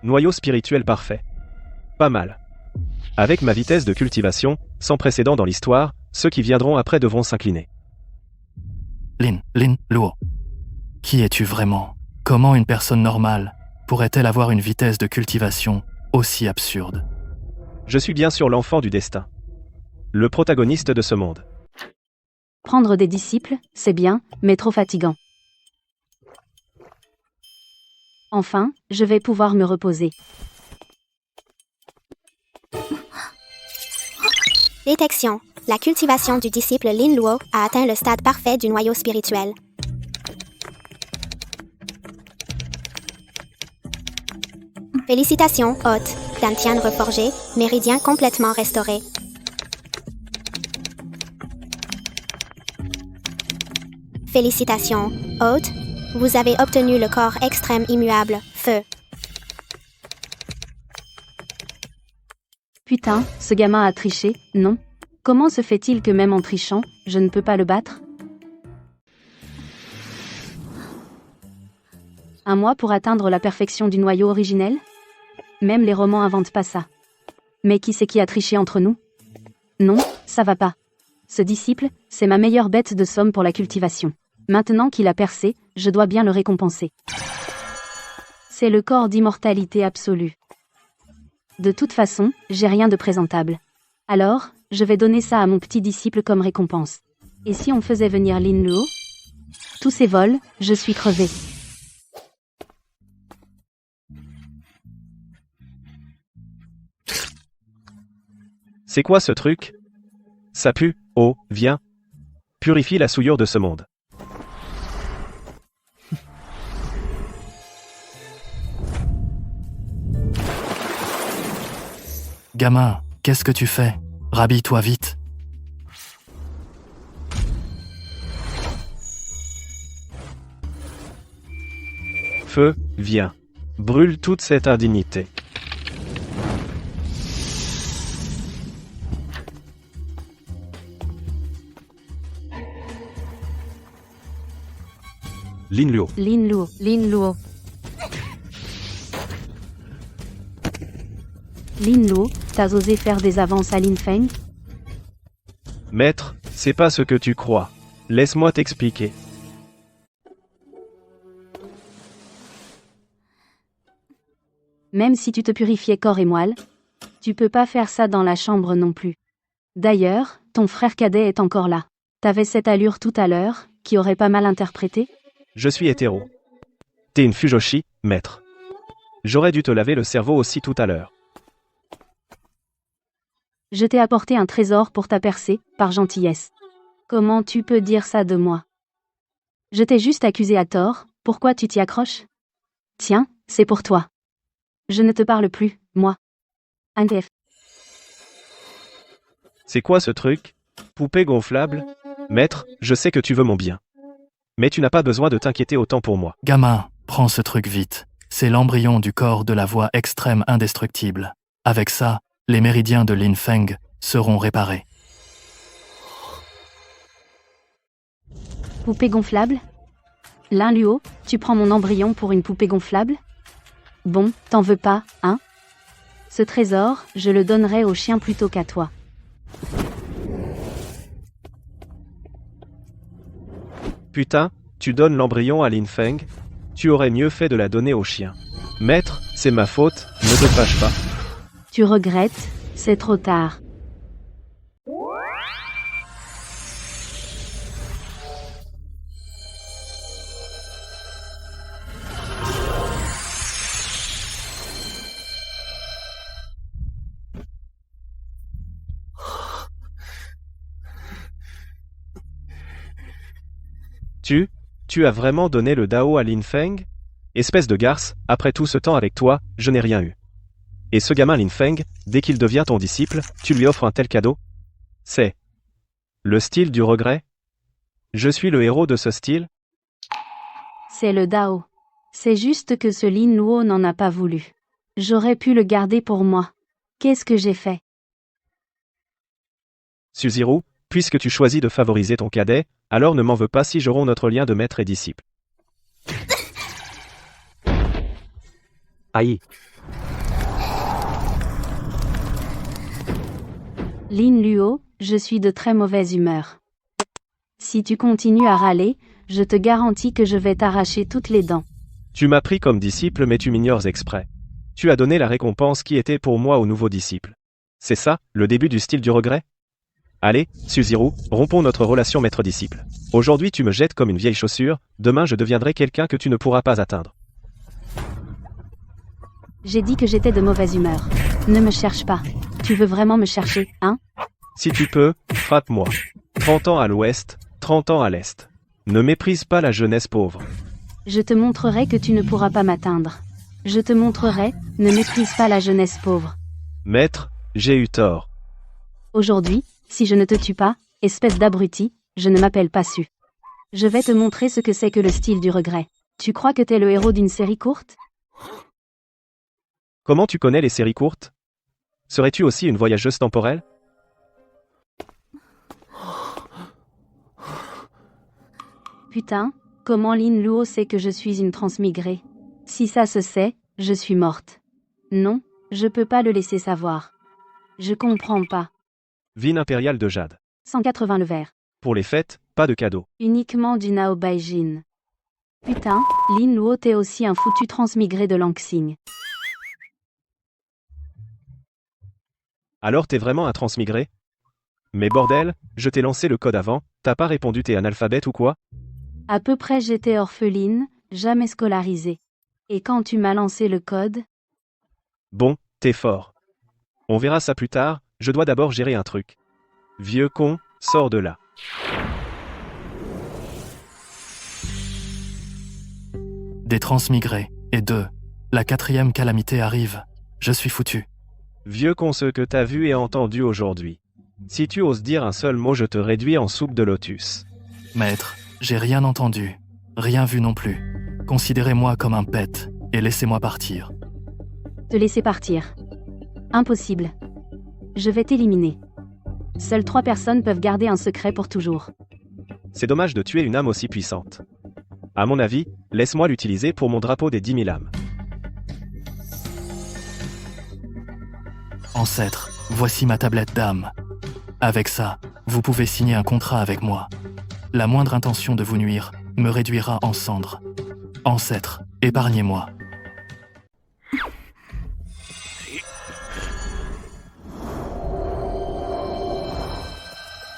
Noyau spirituel parfait. Pas mal. Avec ma vitesse de cultivation, sans précédent dans l'histoire, ceux qui viendront après devront s'incliner. Lin Luo. Qui es-tu vraiment? Comment une personne normale pourrait-elle avoir une vitesse de cultivation aussi absurde? Je suis bien sûr l'enfant du destin. Le protagoniste de ce monde. Prendre des disciples, c'est bien, mais trop fatigant. Enfin, je vais pouvoir me reposer. Détection. La cultivation du disciple Lin Luo a atteint le stade parfait du noyau spirituel. Félicitations, hôte. Dantian reforgé, méridien complètement restauré. Félicitations, hôte. Vous avez obtenu le corps extrême immuable, feu. Putain, ce gamin a triché, non? Comment se fait-il que même en trichant, je ne peux pas le battre? Un mois pour atteindre la perfection du noyau originel? Même les romans inventent pas ça. Mais qui c'est qui a triché entre nous? Non, ça va pas. Ce disciple, c'est ma meilleure bête de somme pour la cultivation. Maintenant qu'il a percé, je dois bien le récompenser. C'est le corps d'immortalité absolue. De toute façon, j'ai rien de présentable. Alors, je vais donner ça à mon petit disciple comme récompense. Et si on faisait venir Lin Luo? Tous ces vols, je suis crevé. C'est quoi ce truc? Ça pue, oh, viens. Purifie la souillure de ce monde. Gamin, qu'est-ce que tu fais? Rhabille-toi vite. Feu, viens. Brûle toute cette indignité. Lin Luo. Lin Luo. Lin Luo. Lin Luo, t'as osé faire des avances à Lin Feng? Maître, c'est pas ce que tu crois. Laisse-moi t'expliquer. Même si tu te purifiais corps et moelle, tu peux pas faire ça dans la chambre non plus. D'ailleurs, ton frère cadet est encore là. T'avais cette allure tout à l'heure, qui aurait pas mal interprété? Je suis hétéro. T'es une Fujoshi, maître. J'aurais dû te laver le cerveau aussi tout à l'heure. Je t'ai apporté un trésor pour ta percée, par gentillesse. Comment tu peux dire ça de moi? Je t'ai juste accusé à tort, pourquoi tu t'y accroches? Tiens, c'est pour toi. Je ne te parle plus, moi. NTF. C'est quoi ce truc? Poupée gonflable? Maître, je sais que tu veux mon bien. Mais tu n'as pas besoin de t'inquiéter autant pour moi. Gamin, prends ce truc vite. C'est l'embryon du corps de la voie extrême indestructible. Avec ça, les méridiens de Lin Feng seront réparés. Poupée gonflable? Lin Luo, tu prends mon embryon pour une poupée gonflable? Bon, t'en veux pas, hein? Ce trésor, je le donnerai au chien plutôt qu'à toi. Putain, tu donnes l'embryon à Lin Feng? Tu aurais mieux fait de la donner au chien. Maître, c'est ma faute, ne te fâche pas. Tu regrettes, c'est trop tard. Tu as vraiment donné le Dao à Lin Feng? Espèce de garce, après tout ce temps avec toi, je n'ai rien eu. Et ce gamin Lin Feng, dès qu'il devient ton disciple, tu lui offres un tel cadeau? C'est le style du regret? Je suis le héros de ce style? C'est le Dao. C'est juste que ce Lin Luo n'en a pas voulu. J'aurais pu le garder pour moi. Qu'est-ce que j'ai fait? Suziru, puisque tu choisis de favoriser ton cadet, alors ne m'en veux pas si je romps notre lien de maître et disciple. Aïe. Lin Luo, je suis de très mauvaise humeur. Si tu continues à râler, je te garantis que je vais t'arracher toutes les dents. Tu m'as pris comme disciple mais tu m'ignores exprès. Tu as donné la récompense qui était pour moi au nouveau disciple. C'est ça, le début du style du regret? Allez, Suziru, rompons notre relation maître-disciple. Aujourd'hui tu me jettes comme une vieille chaussure, demain je deviendrai quelqu'un que tu ne pourras pas atteindre. J'ai dit que j'étais de mauvaise humeur. Ne me cherche pas. Tu veux vraiment me chercher, hein? Si tu peux, frappe-moi. 30 ans à l'ouest, 30 ans à l'est. Ne méprise pas la jeunesse pauvre. Je te montrerai que tu ne pourras pas m'atteindre. Je te montrerai, ne méprise pas la jeunesse pauvre. Maître, j'ai eu tort. Aujourd'hui, si je ne te tue pas, espèce d'abruti, je ne m'appelle pas Su. Je vais te montrer ce que c'est que le style du regret. Tu crois que t'es le héros d'une série courte? Comment tu connais les séries courtes? Serais-tu aussi une voyageuse temporelle? Putain, comment Lin Luo sait que je suis une transmigrée? Si ça se sait, je suis morte. Non, je peux pas le laisser savoir. Je comprends pas. Vine impériale de Jade. 180 le vert. Pour les fêtes, pas de cadeau. Uniquement du Nao Baijin. Putain, Lin Luo t'es aussi un foutu transmigré de Lanxing. Alors t'es vraiment un transmigré? Mais bordel, je t'ai lancé le code avant, t'as pas répondu, t'es analphabète ou quoi? À peu près j'étais orpheline, jamais scolarisée. Et quand tu m'as lancé le code? Bon, t'es fort. On verra ça plus tard, je dois d'abord gérer un truc. Vieux con, sors de là. Des transmigrés, et 2. La 4e calamité arrive. Je suis foutu. Vieux con, ce que t'as vu et entendu aujourd'hui. Si tu oses dire un seul mot, je te réduis en soupe de lotus. Maître, j'ai rien entendu, rien vu non plus. Considérez-moi comme un pet, et laissez-moi partir. Te laisser partir. Impossible. Je vais t'éliminer. Seules 3 personnes peuvent garder un secret pour toujours. C'est dommage de tuer une âme aussi puissante. À mon avis, laisse-moi l'utiliser pour mon drapeau des 10 000 âmes. Ancêtre, voici ma tablette d'âme. Avec ça, vous pouvez signer un contrat avec moi. La moindre intention de vous nuire me réduira en cendres. Ancêtre, épargnez-moi.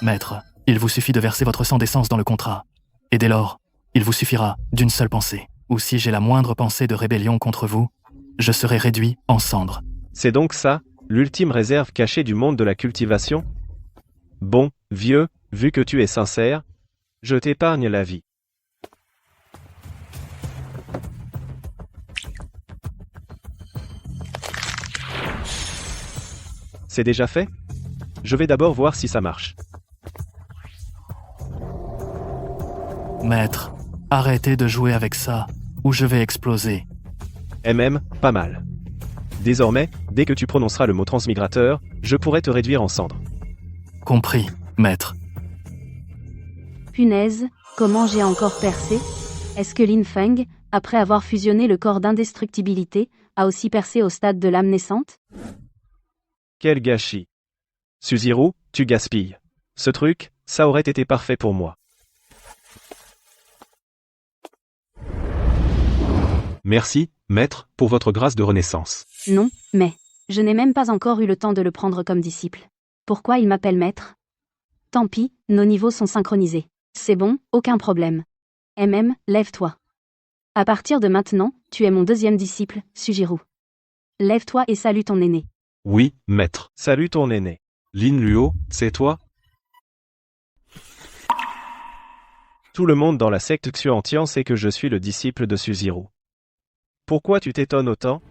Maître, il vous suffit de verser votre sang d'essence dans le contrat. Et dès lors, il vous suffira d'une seule pensée. Ou si j'ai la moindre pensée de rébellion contre vous, je serai réduit en cendres. C'est donc ça, l'ultime réserve cachée du monde de la cultivation? Bon, vieux, vu que tu es sincère, je t'épargne la vie. C'est déjà fait? Je vais d'abord voir si ça marche. Maître, arrêtez de jouer avec ça, ou je vais exploser. Pas mal. Désormais, dès que tu prononceras le mot transmigrateur, je pourrai te réduire en cendres. Compris, maître. Punaise, comment j'ai encore percé? Est-ce que Lin Feng, après avoir fusionné le corps d'indestructibilité, a aussi percé au stade de l'âme naissante? Quel gâchis. Suziru, tu gaspilles. Ce truc, ça aurait été parfait pour moi. Merci, maître, pour votre grâce de renaissance. Non, mais je n'ai même pas encore eu le temps de le prendre comme disciple. Pourquoi il m'appelle maître? Tant pis, nos niveaux sont synchronisés. C'est bon, aucun problème. Lève-toi. À partir de maintenant, tu es mon 2e disciple, Sujiru. Lève-toi et salue ton aîné. Oui, maître. Salut ton aîné. Lin Luo, c'est toi? Tout le monde dans la secte Xuantian sait que je suis le disciple de Suziru. Pourquoi tu t'étonnes autant?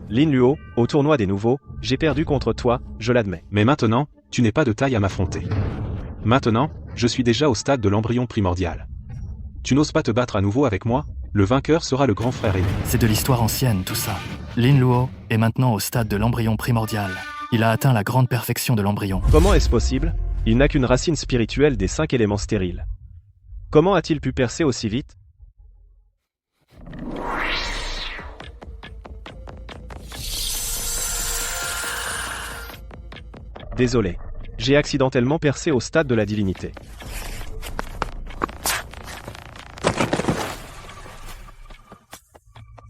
Lin Luo, au tournoi des nouveaux, j'ai perdu contre toi, je l'admets. Mais maintenant, tu n'es pas de taille à m'affronter. Maintenant, je suis déjà au stade de l'embryon primordial. Tu n'oses pas te battre à nouveau avec moi? Le vainqueur sera le grand frère aîné. C'est de l'histoire ancienne, tout ça. Lin Luo est maintenant au stade de l'embryon primordial. Il a atteint la grande perfection de l'embryon. Comment est-ce possible? Il n'a qu'une racine spirituelle des 5 éléments stériles. Comment a-t-il pu percer aussi vite? Désolé. J'ai accidentellement percé au stade de la divinité.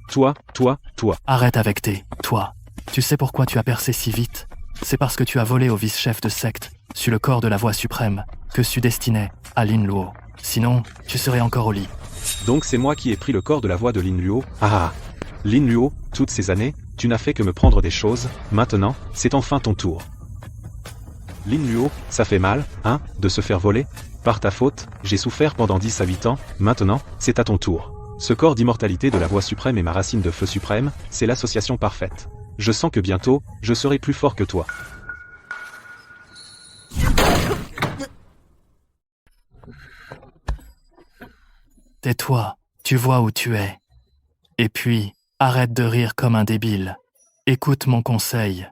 Toi. Arrête avec tes « toi ». Tu sais pourquoi tu as percé si vite? c'est parce que tu as volé au vice-chef de secte, sur le corps de la voix suprême, que tu destinais à Lin Luo. Sinon, tu serais encore au lit. Donc c'est moi qui ai pris le corps de la voix de Lin Luo. Ah. Lin Luo, toutes ces années, tu n'as fait que me prendre des choses, maintenant, c'est enfin ton tour. Lin Luo, ça fait mal, hein, de se faire voler? Par ta faute, j'ai souffert pendant 10 à 8 ans, maintenant, c'est à ton tour. Ce corps d'immortalité de la voix suprême et ma racine de feu suprême, c'est l'association parfaite. Je sens que bientôt, je serai plus fort que toi. Tais-toi, tu vois où tu es. Et puis, arrête de rire comme un débile. Écoute mon conseil.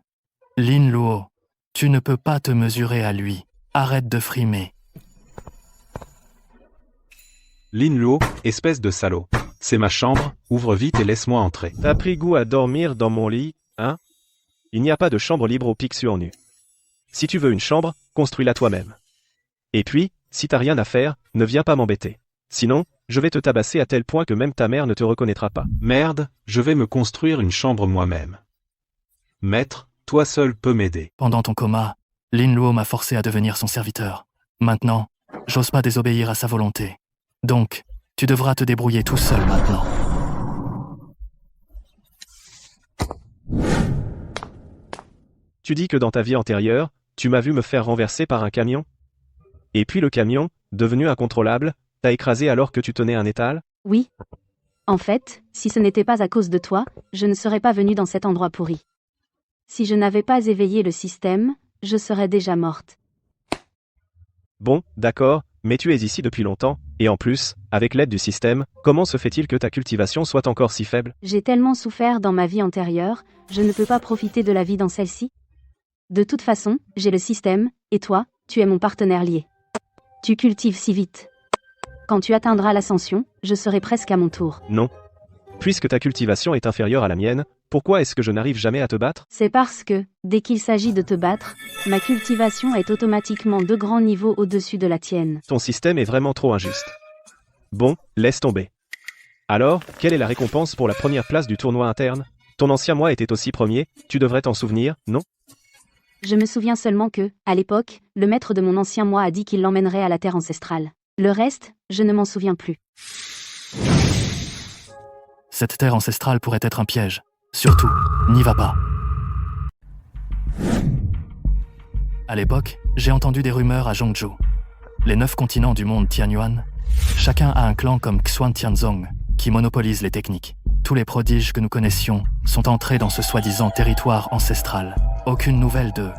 Lin Luo, tu ne peux pas te mesurer à lui. Arrête de frimer. Lin Luo, espèce de salaud. C'est ma chambre, ouvre vite et laisse-moi entrer. T'as pris goût à dormir dans mon lit, hein? Il n'y a pas de chambre libre au Pixiu en nu. Si tu veux une chambre, construis-la toi-même. Et puis, si t'as rien à faire, ne viens pas m'embêter. Sinon, je vais te tabasser à tel point que même ta mère ne te reconnaîtra pas. Merde, je vais me construire une chambre moi-même. Maître, toi seul peux m'aider. Pendant ton coma, Lin Luo m'a forcé à devenir son serviteur. Maintenant, j'ose pas désobéir à sa volonté. Donc, tu devras te débrouiller tout seul maintenant. Tu dis que dans ta vie antérieure, tu m'as vu me faire renverser par un camion? Et puis le camion, devenu incontrôlable, t'a écrasé alors que tu tenais un étal? Oui. En fait, si ce n'était pas à cause de toi, je ne serais pas venue dans cet endroit pourri. Si je n'avais pas éveillé le système, je serais déjà morte. Bon, d'accord, mais tu es ici depuis longtemps, et en plus, avec l'aide du système, comment se fait-il que ta cultivation soit encore si faible? J'ai tellement souffert dans ma vie antérieure, je ne peux pas profiter de la vie dans celle-ci. De toute façon, j'ai le système, et toi, tu es mon partenaire lié. Tu cultives si vite. Quand tu atteindras l'ascension, je serai presque à mon tour. Non. Puisque ta cultivation est inférieure à la mienne, pourquoi est-ce que je n'arrive jamais à te battre? C'est parce que, dès qu'il s'agit de te battre, ma cultivation est automatiquement 2 grands niveaux au-dessus de la tienne. Ton système est vraiment trop injuste. Bon, laisse tomber. Alors, quelle est la récompense pour la première place du tournoi interne? Ton ancien moi était aussi premier, tu devrais t'en souvenir, non? Je me souviens seulement que, à l'époque, le maître de mon ancien moi a dit qu'il l'emmènerait à la terre ancestrale. Le reste, je ne m'en souviens plus. Cette terre ancestrale pourrait être un piège. Surtout, n'y va pas. À l'époque, j'ai entendu des rumeurs à Zhongzhou. Les 9 continents du monde Tianyuan, chacun a un clan comme Xuan Tianzong, qui monopolise les techniques. Tous les prodiges que nous connaissions sont entrés dans ce soi-disant territoire ancestral. Aucune nouvelle d'eux.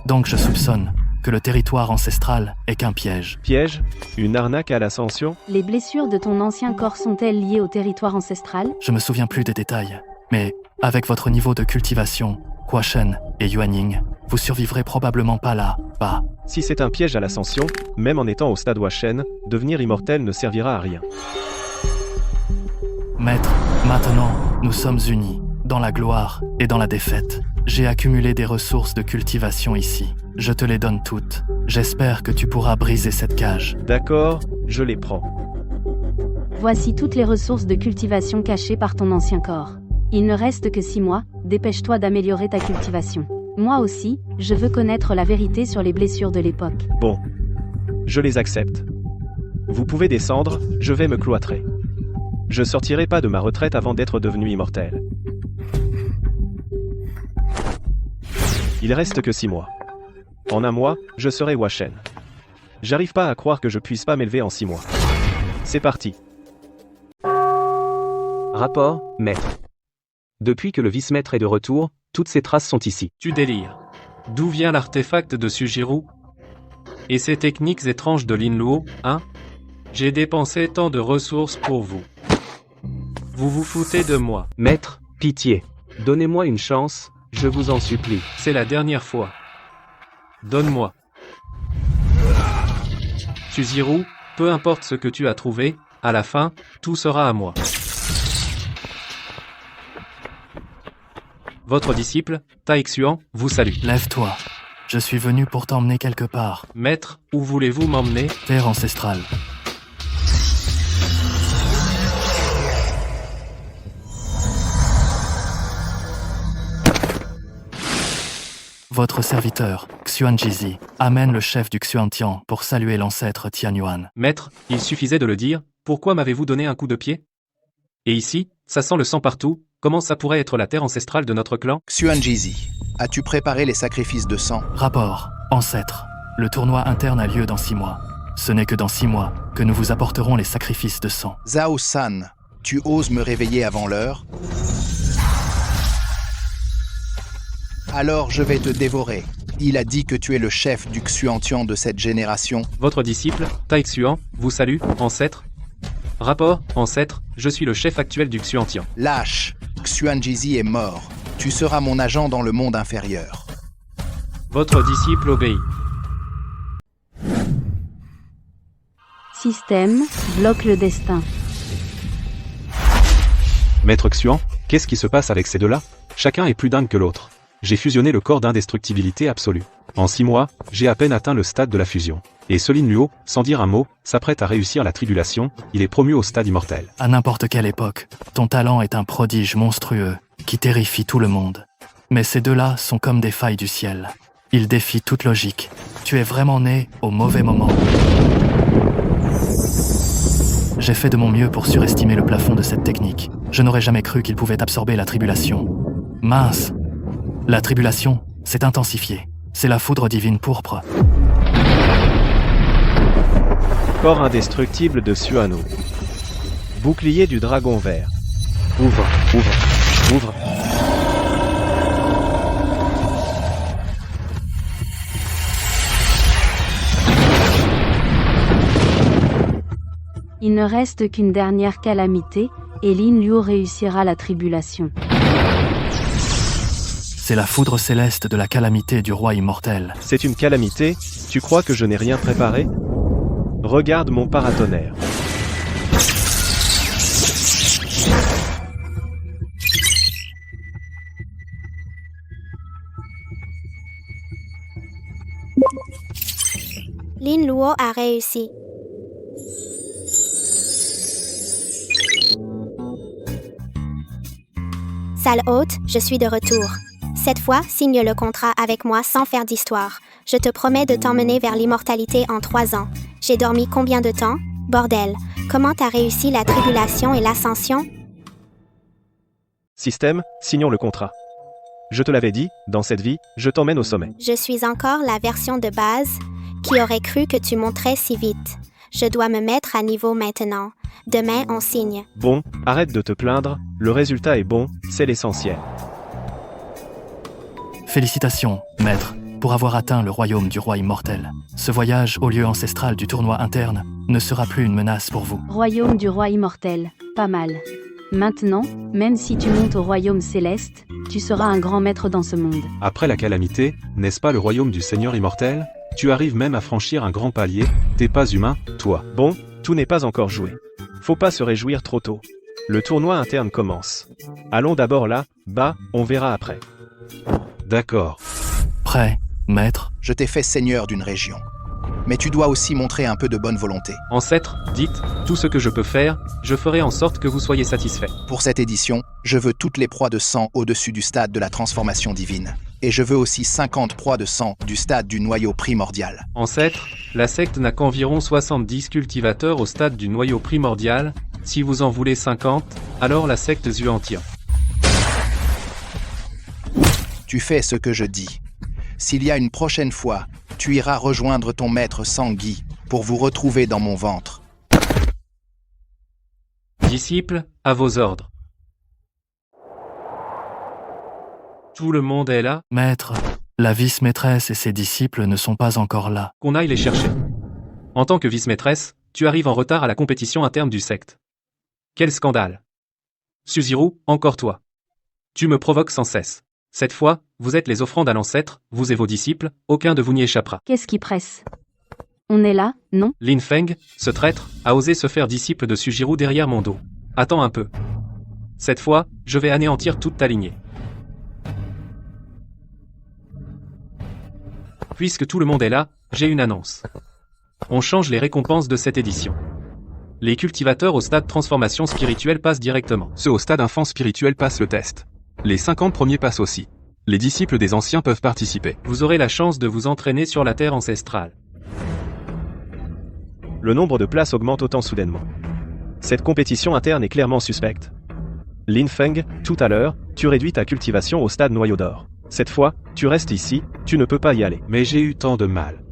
Donc je soupçonne que le territoire ancestral est qu'un piège. Piège? Une arnaque à l'ascension? Les blessures de ton ancien corps sont-elles liées au territoire ancestral? Je me souviens plus des détails, mais avec votre niveau de cultivation, Huashen et Yuanying, vous survivrez probablement pas là, bas. Si c'est un piège à l'ascension, même en étant au stade Huashen, devenir immortel ne servira à rien. Maître, maintenant, nous sommes unis, dans la gloire et dans la défaite. J'ai accumulé des ressources de cultivation ici. Je te les donne toutes. J'espère que tu pourras briser cette cage. D'accord, je les prends. Voici toutes les ressources de cultivation cachées par ton ancien corps. Il ne reste que 6 mois, dépêche-toi d'améliorer ta cultivation. Moi aussi, je veux connaître la vérité sur les blessures de l'époque. Bon, je les accepte. Vous pouvez descendre, je vais me cloîtrer. Je sortirai pas de ma retraite avant d'être devenu immortel. Il reste que 6 mois. En un mois, je serai Huashen. J'arrive pas à croire que je puisse pas m'élever en 6 mois. C'est parti. Rapport, maître. Depuis que le vice-maître est de retour, toutes ces traces sont ici. Tu délires. D'où vient l'artefact de Sujiru? Et ces techniques étranges de Lin Luo, hein? J'ai dépensé tant de ressources pour vous. Vous vous foutez de moi. Maître, pitié. Donnez-moi une chance, je vous en supplie. C'est la dernière fois. Donne-moi. Sujiru, peu importe ce que tu as trouvé, à la fin, tout sera à moi. Votre disciple, Tai Xuan, vous salue. Lève-toi. Je suis venu pour t'emmener quelque part. Maître, où voulez-vous m'emmener? Terre ancestrale. Votre serviteur, Xuan Jizi, amène le chef du Xuantian pour saluer l'ancêtre Tianyuan. Maître, il suffisait de le dire, pourquoi m'avez-vous donné un coup de pied? Et ici, ça sent le sang partout, comment ça pourrait être la terre ancestrale de notre clan? Xuan Jizi, as-tu préparé les sacrifices de sang? Rapport, ancêtre. Le tournoi interne a lieu dans 6 mois. Ce n'est que dans 6 mois que nous vous apporterons les sacrifices de sang. Zhao San, tu oses me réveiller avant l'heure? Alors je vais te dévorer. Il a dit que tu es le chef du Xuantian de cette génération. Votre disciple, Tai Xuan, vous salue, ancêtre. Rapport, ancêtre, je suis le chef actuel du Xuantian. Lâche, Xuan Jizi est mort. Tu seras mon agent dans le monde inférieur. Votre disciple obéit. Système, bloque le destin. Maître Xuan, qu'est-ce qui se passe avec ces deux-là? Chacun est plus dingue que l'autre. J'ai fusionné le corps d'indestructibilité absolue. En 6 mois, j'ai à peine atteint le stade de la fusion. Et ce Lin Luo, sans dire un mot, s'apprête à réussir la tribulation, il est promu au stade immortel. À n'importe quelle époque, ton talent est un prodige monstrueux qui terrifie tout le monde. Mais ces deux-là sont comme des failles du ciel. Ils défient toute logique. Tu es vraiment né au mauvais moment. J'ai fait de mon mieux pour surestimer le plafond de cette technique. Je n'aurais jamais cru qu'il pouvait absorber la tribulation. Mince! La tribulation s'est intensifiée. C'est la foudre divine pourpre. Corps indestructible de Suano. Bouclier du dragon vert. Ouvre, ouvre, ouvre. Il ne reste qu'une dernière calamité, et Lin Luo réussira la tribulation. C'est la foudre céleste de la calamité du roi immortel. C'est une calamité? Tu crois que je n'ai rien préparé? Regarde mon paratonnerre. Lin Luo a réussi. Salle haute, je suis de retour. Cette fois, signe le contrat avec moi sans faire d'histoire. Je te promets de t'emmener vers l'immortalité en 3 ans. J'ai dormi combien de temps? Bordel, comment t'as réussi la tribulation et l'ascension? Système, signons le contrat. Je te l'avais dit, dans cette vie, je t'emmène au sommet. Je suis encore la version de base. Qui aurait cru que tu monterais si vite? Je dois me mettre à niveau maintenant. Demain, on signe. Bon, arrête de te plaindre, le résultat est bon, c'est l'essentiel. Félicitations, maître, pour avoir atteint le royaume du roi immortel. Ce voyage au lieu ancestral du tournoi interne ne sera plus une menace pour vous. Royaume du roi immortel, pas mal. Maintenant, même si tu montes au royaume céleste, tu seras un grand maître dans ce monde. Après la calamité, n'est-ce pas le royaume du Seigneur immortel? Tu arrives même à franchir un grand palier, t'es pas humain, toi. Bon, tout n'est pas encore joué. Faut pas se réjouir trop tôt. Le tournoi interne commence. Allons d'abord là, bas, on verra après. D'accord. Prêt, maître? Je t'ai fait seigneur d'une région. Mais tu dois aussi montrer un peu de bonne volonté. Ancêtre, dites, tout ce que je peux faire, je ferai en sorte que vous soyez satisfait. Pour cette édition, je veux toutes les proies de sang au-dessus du stade de la transformation divine. Et je veux aussi 50 proies de sang du stade du noyau primordial. Ancêtre, la secte n'a qu'environ 70 cultivateurs au stade du noyau primordial. Si vous en voulez 50, alors la secte Xuantian. Tu fais ce que je dis. S'il y a une prochaine fois, tu iras rejoindre ton maître Sangui pour vous retrouver dans mon ventre. Disciples, à vos ordres. Tout le monde est là? Maître, la vice-maîtresse et ses disciples ne sont pas encore là. Qu'on aille les chercher. En tant que vice-maîtresse, tu arrives en retard à la compétition interne du secte. Quel scandale! Suziru, encore toi. Tu me provoques sans cesse. Cette fois, vous êtes les offrandes à l'ancêtre, vous et vos disciples, aucun de vous n'y échappera. Qu'est-ce qui presse? On est là, non? Lin Feng, ce traître, a osé se faire disciple de Suziru derrière mon dos. Attends un peu. Cette fois, je vais anéantir toute ta lignée. Puisque tout le monde est là, j'ai une annonce. On change les récompenses de cette édition. Les cultivateurs au stade transformation spirituelle passent directement. Ceux au stade enfant spirituel passent le test. Les 50 premiers passent aussi. Les disciples des anciens peuvent participer. Vous aurez la chance de vous entraîner sur la terre ancestrale. Le nombre de places augmente autant soudainement. Cette compétition interne est clairement suspecte. Lin Feng, tout à l'heure, tu réduis ta cultivation au stade noyau d'or. Cette fois, tu restes ici, tu ne peux pas y aller. Mais j'ai eu tant de mal.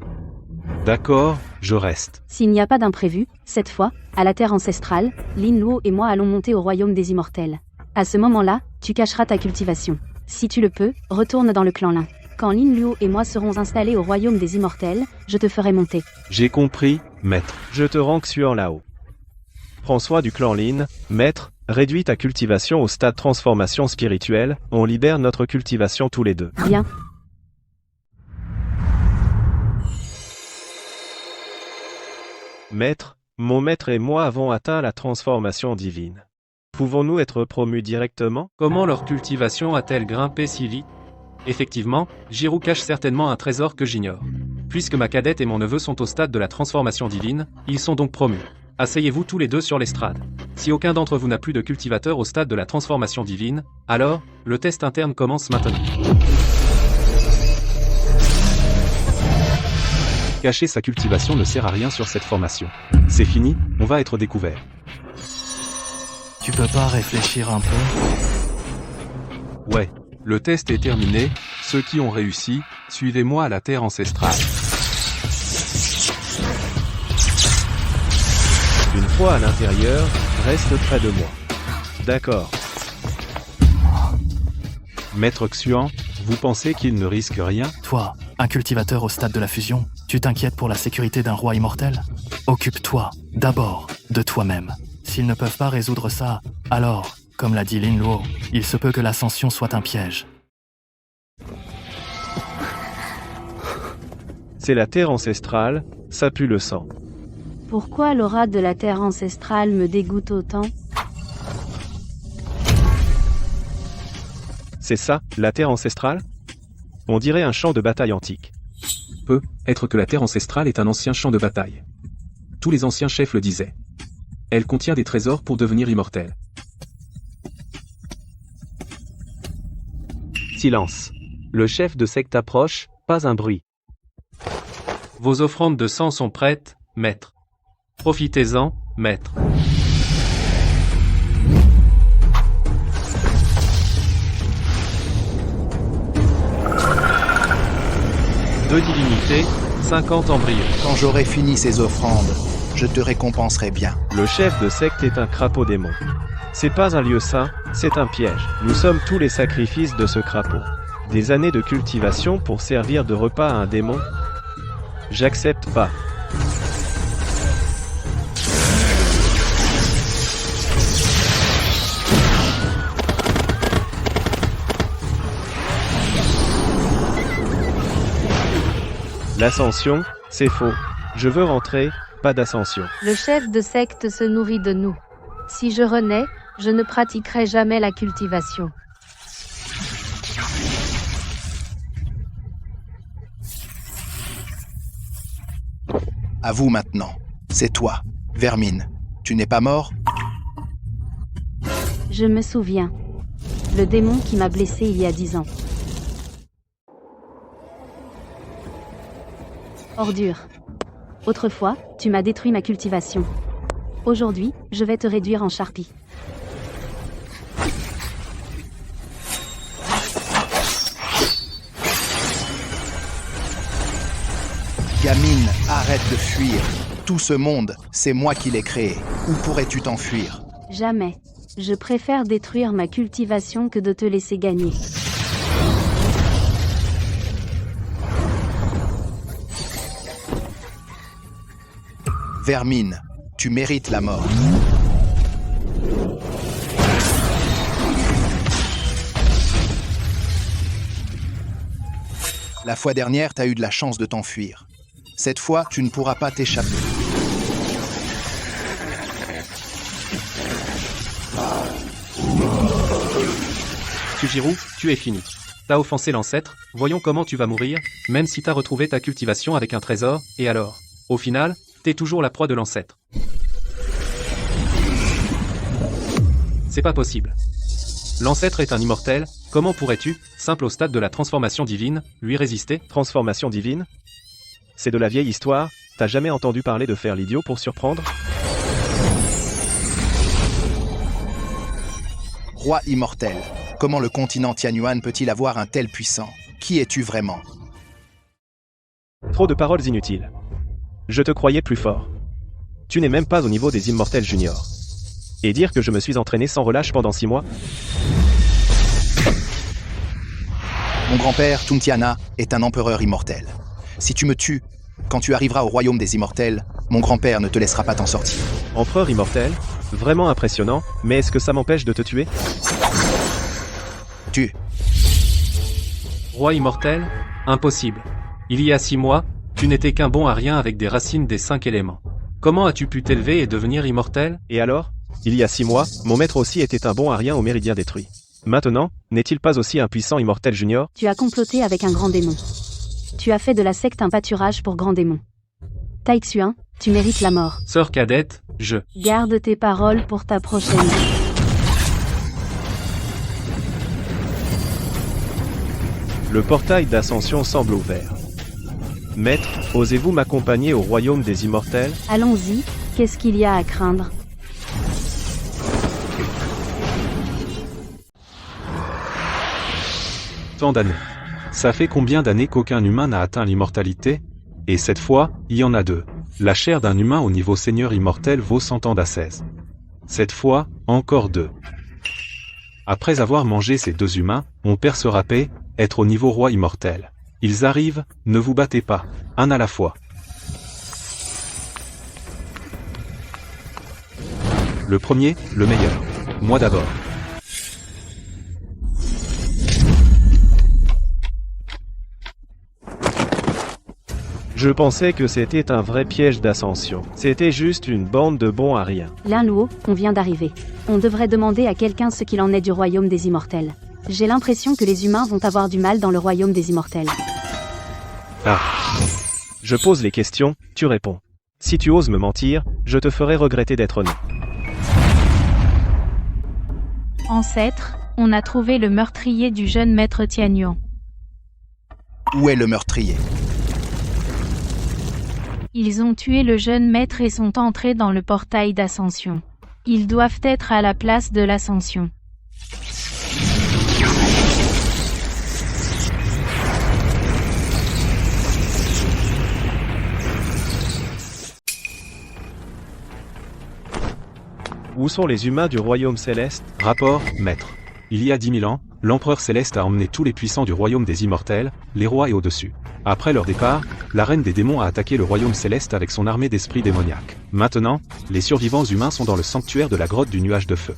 D'accord, je reste. S'il n'y a pas d'imprévu, cette fois, à la terre ancestrale, Lin Luo et moi allons monter au royaume des immortels. À ce moment-là, tu cacheras ta cultivation. Si tu le peux, retourne dans le clan Lin. Quand Lin Luo et moi serons installés au royaume des immortels, je te ferai monter. J'ai compris, maître. Je te rank Xuan là-haut. Prends soin du clan Lin, maître, réduis ta cultivation au stade transformation spirituelle, on libère notre cultivation tous les deux. Bien. Maître, mon maître et moi avons atteint la transformation divine. Pouvons-nous être promus directement? Comment leur cultivation a-t-elle grimpé si vite? Effectivement, Jirou cache certainement un trésor que j'ignore. Puisque ma cadette et mon neveu sont au stade de la transformation divine, ils sont donc promus. Asseyez-vous tous les deux sur l'estrade. Si aucun d'entre vous n'a plus de cultivateur au stade de la transformation divine, alors, le test interne commence maintenant. Cacher sa cultivation ne sert à rien sur cette formation. C'est fini, on va être découvert. Tu peux pas réfléchir un peu? Ouais. Le test est terminé, ceux qui ont réussi, suivez-moi à la terre ancestrale. Une fois à l'intérieur, reste près de moi. D'accord. Maître Xuan, vous pensez qu'il ne risque rien? Toi, un cultivateur au stade de la fusion, tu t'inquiètes pour la sécurité d'un roi immortel? Occupe-toi, d'abord, de toi-même. S'ils ne peuvent pas résoudre ça, alors, comme l'a dit Lin Luo, il se peut que l'ascension soit un piège. C'est la terre ancestrale, ça pue le sang. Pourquoi l'aura de la terre ancestrale me dégoûte autant? C'est ça, la terre ancestrale? On dirait un champ de bataille antique. Peut être que la terre ancestrale est un ancien champ de bataille. Tous les anciens chefs le disaient. Elle contient des trésors pour devenir immortel. Silence. Le chef de secte approche, pas un bruit. Vos offrandes de sang sont prêtes, maître. Profitez-en, maître. Deux divinités, 50 embryons. Quand j'aurai fini ces offrandes, je te récompenserai bien. Le chef de secte est un crapaud démon. C'est pas un lieu saint, c'est un piège. Nous sommes tous les sacrifices de ce crapaud. Des années de cultivation pour servir de repas à un démon? J'accepte pas. L'ascension, c'est faux. Je veux rentrer, pas d'ascension. Le chef de secte se nourrit de nous. Si je renais, je ne pratiquerai jamais la cultivation. À vous maintenant. C'est toi, Vermine. Tu n'es pas mort? Je me souviens. Le démon qui m'a blessé il y a 10 ans. Ordure. Autrefois, tu m'as détruit ma cultivation. Aujourd'hui, je vais te réduire en charpie. Gamine, arrête de fuir. Tout ce monde, c'est moi qui l'ai créé. Où pourrais-tu t'enfuir? Jamais. Je préfère détruire ma cultivation que de te laisser gagner. Vermine, tu mérites la mort. La fois dernière, t'as eu de la chance de t'enfuir. Cette fois, tu ne pourras pas t'échapper. Tujirou, tu es fini. T'as offensé l'ancêtre, voyons comment tu vas mourir, même si t'as retrouvé ta cultivation avec un trésor, et alors? Au final, t'es toujours la proie de l'ancêtre. C'est pas possible. L'ancêtre est un immortel, comment pourrais-tu, simple au stade de la transformation divine, lui résister? Transformation divine? C'est de la vieille histoire, t'as jamais entendu parler de faire l'idiot pour surprendre? Roi immortel, comment le continent Tianyuan peut-il avoir un tel puissant? Qui es-tu vraiment? Trop de paroles inutiles. Je te croyais plus fort. Tu n'es même pas au niveau des immortels juniors. Et dire que je me suis entraîné sans relâche pendant 6 mois? Mon grand-père, Tuntiana, est un empereur immortel. Si tu me tues, quand tu arriveras au royaume des immortels, mon grand-père ne te laissera pas t'en sortir. Empereur immortel? Vraiment impressionnant, mais est-ce que ça m'empêche de te tuer? Tu. Roi immortel? Impossible. Il y a 6 mois, tu n'étais qu'un bon à rien avec des racines des 5 éléments. Comment as-tu pu t'élever et devenir immortel? Et alors? Il y a 6 mois, mon maître aussi était un bon à rien au méridien détruit. Maintenant, n'est-il pas aussi un puissant immortel junior? Tu as comploté avec un grand démon. Tu as fait de la secte un pâturage pour grand démon. Tai Xuan, tu mérites la mort. Sœur cadette, je... Garde tes paroles pour ta prochaine. Le portail d'ascension semble ouvert. Maître, osez-vous m'accompagner au royaume des immortels? Allons-y, qu'est-ce qu'il y a à craindre? Tant d'années. Ça fait combien d'années qu'aucun humain n'a atteint l'immortalité? Et cette fois, il y en a 2. La chair d'un humain au niveau seigneur immortel vaut 100 ans d'ascèse. Cette fois, encore 2. Après avoir mangé ces 2 humains, on percera paix, être au niveau roi immortel. Ils arrivent, ne vous battez pas, un à la fois. Le premier, le meilleur. Moi d'abord. Je pensais que c'était un vrai piège d'ascension. C'était juste une bande de bons à rien. Lin Luo, on vient d'arriver. On devrait demander à quelqu'un ce qu'il en est du royaume des immortels. J'ai l'impression que les humains vont avoir du mal dans le royaume des immortels. Ah. Je pose les questions, tu réponds. Si tu oses me mentir, je te ferai regretter d'être né. Ancêtre, on a trouvé le meurtrier du jeune maître Tianyuan. Où est le meurtrier? Ils ont tué le jeune maître et sont entrés dans le portail d'ascension. Ils doivent être à la place de l'ascension. Où sont les humains du royaume céleste? Rapport, maître. Il y a 10 000 ans, l'empereur céleste a emmené tous les puissants du royaume des immortels, les rois et au-dessus. Après leur départ, la reine des démons a attaqué le royaume céleste avec son armée d'esprits démoniaques. Maintenant, les survivants humains sont dans le sanctuaire de la grotte du nuage de feu.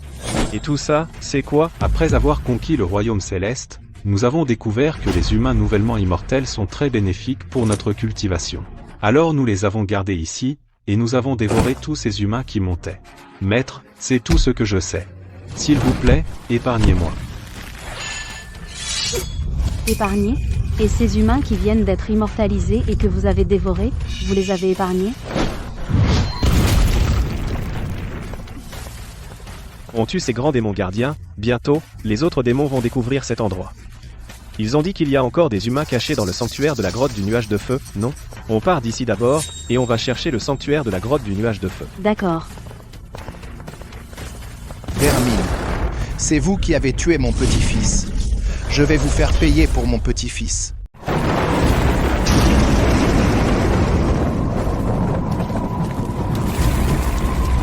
Et tout ça, c'est quoi? Après avoir conquis le royaume céleste, nous avons découvert que les humains nouvellement immortels sont très bénéfiques pour notre cultivation. Alors nous les avons gardés ici, et nous avons dévoré tous ces humains qui montaient. Maître, c'est tout ce que je sais. S'il vous plaît, épargnez-moi. Épargnés? Et ces humains qui viennent d'être immortalisés et que vous avez dévorés, vous les avez épargnés? On tue ces grands démons gardiens, bientôt, les autres démons vont découvrir cet endroit. Ils ont dit qu'il y a encore des humains cachés dans le sanctuaire de la grotte du nuage de feu, non? On part d'ici d'abord, et on va chercher le sanctuaire de la grotte du nuage de feu. D'accord. Vermine, c'est vous qui avez tué mon petit-fils. Je vais vous faire payer pour mon petit-fils.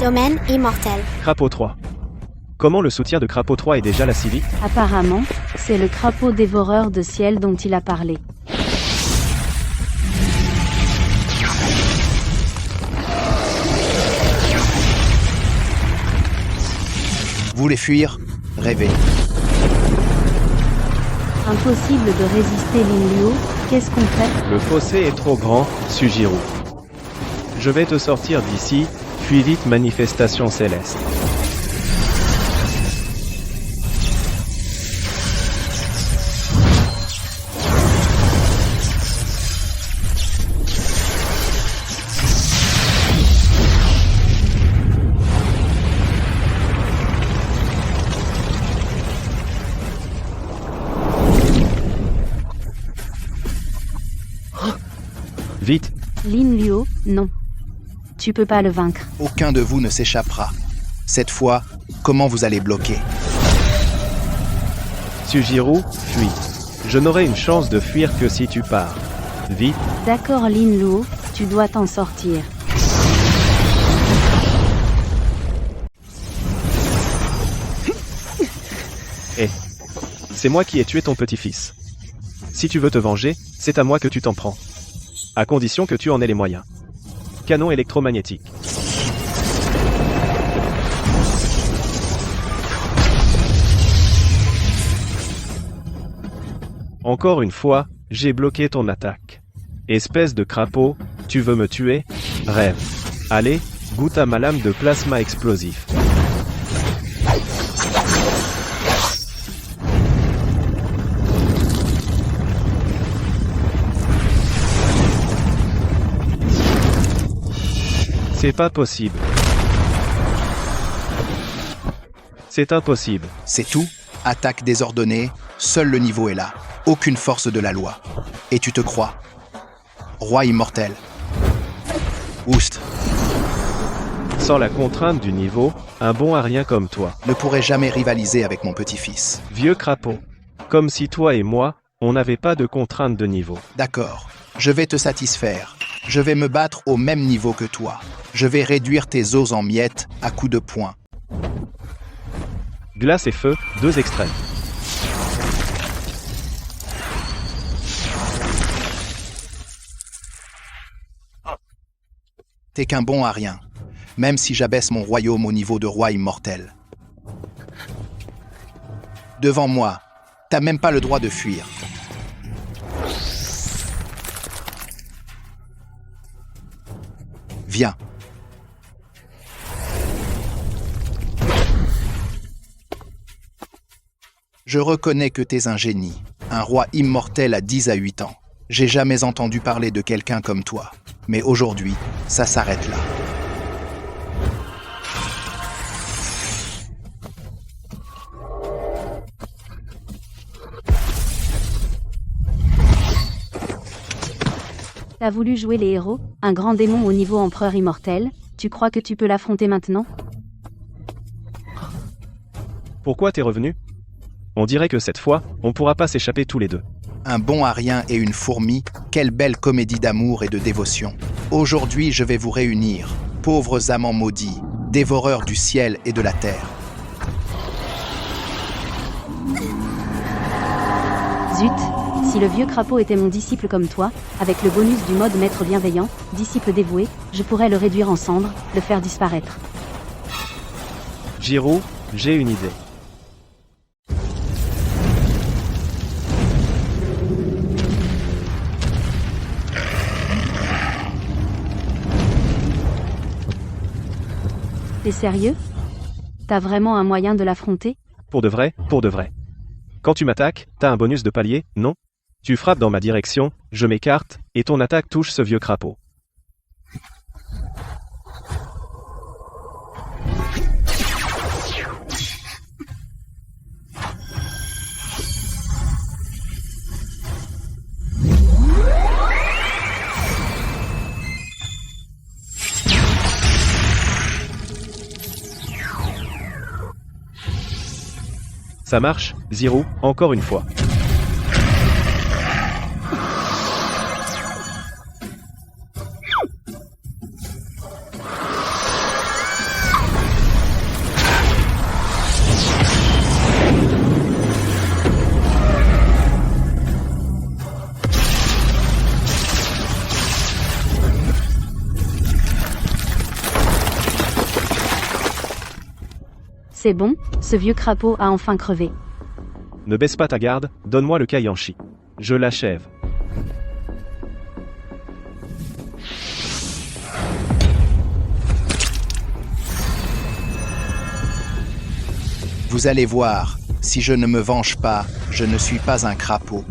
Domaine immortel. Crapaud 3. Comment le soutien de Crapaud 3 est déjà la Sylvie? Apparemment, c'est le crapaud dévoreur de ciel dont il a parlé. Vous voulez fuir? Rêvez. Impossible de résister Lin Luo, qu'est-ce qu'on fait? Le fossé est trop grand, Sujiro. Je vais te sortir d'ici, puis vite manifestation céleste. Vite! Lin Luo, non. Tu peux pas le vaincre. Aucun de vous ne s'échappera. Cette fois, comment vous allez bloquer? Sujiro, fuis. Je n'aurai une chance de fuir que si tu pars. Vite! D'accord Lin Luo, tu dois t'en sortir. C'est moi qui ai tué ton petit-fils. Si tu veux te venger, c'est à moi que tu t'en prends. À condition que tu en aies les moyens. Canon électromagnétique. Encore une fois, j'ai bloqué ton attaque. Espèce de crapaud, tu veux me tuer? Rêve. Allez, goûte à ma lame de plasma explosif. C'est pas possible. C'est impossible. C'est tout? Attaque désordonnée, seul le niveau est là. Aucune force de la loi. Et tu te crois? Roi immortel. Oust. Sans la contrainte du niveau, un bon à rien comme toi. Ne pourrait jamais rivaliser avec mon petit-fils. Vieux crapaud. Comme si toi et moi, on n'avait pas de contrainte de niveau. D'accord. Je vais te satisfaire. Je vais me battre au même niveau que toi. Je vais réduire tes os en miettes à coups de poing. Glace et feu, deux extrêmes. T'es qu'un bon à rien, même si j'abaisse mon royaume au niveau de roi immortel. Devant moi, t'as même pas le droit de fuir. Viens. Je reconnais que t'es un génie, un roi immortel à 10 à 8 ans. J'ai jamais entendu parler de quelqu'un comme toi. Mais aujourd'hui, ça s'arrête là. T'as voulu jouer les héros, un grand démon au niveau empereur immortel, tu crois que tu peux l'affronter maintenant? Pourquoi t'es revenu? On dirait que cette fois, on pourra pas s'échapper tous les deux. Un bon à rien et une fourmi, quelle belle comédie d'amour et de dévotion. Aujourd'hui, je vais vous réunir, pauvres amants maudits, dévoreurs du ciel et de la terre. Zut! Si le vieux crapaud était mon disciple comme toi, avec le bonus du mode maître bienveillant, disciple dévoué, je pourrais le réduire en cendres, le faire disparaître. Jiro, j'ai une idée. T'es sérieux? T'as vraiment un moyen de l'affronter? Pour de vrai, pour de vrai. Quand tu m'attaques, t'as un bonus de palier, non? Tu frappes dans ma direction, je m'écarte, et ton attaque touche ce vieux crapaud. Ça marche, Zero, encore une fois. C'est bon, ce vieux crapaud a enfin crevé. Ne baisse pas ta garde, donne-moi le Kaienshi. Je l'achève. Vous allez voir, si je ne me venge pas, je ne suis pas un crapaud.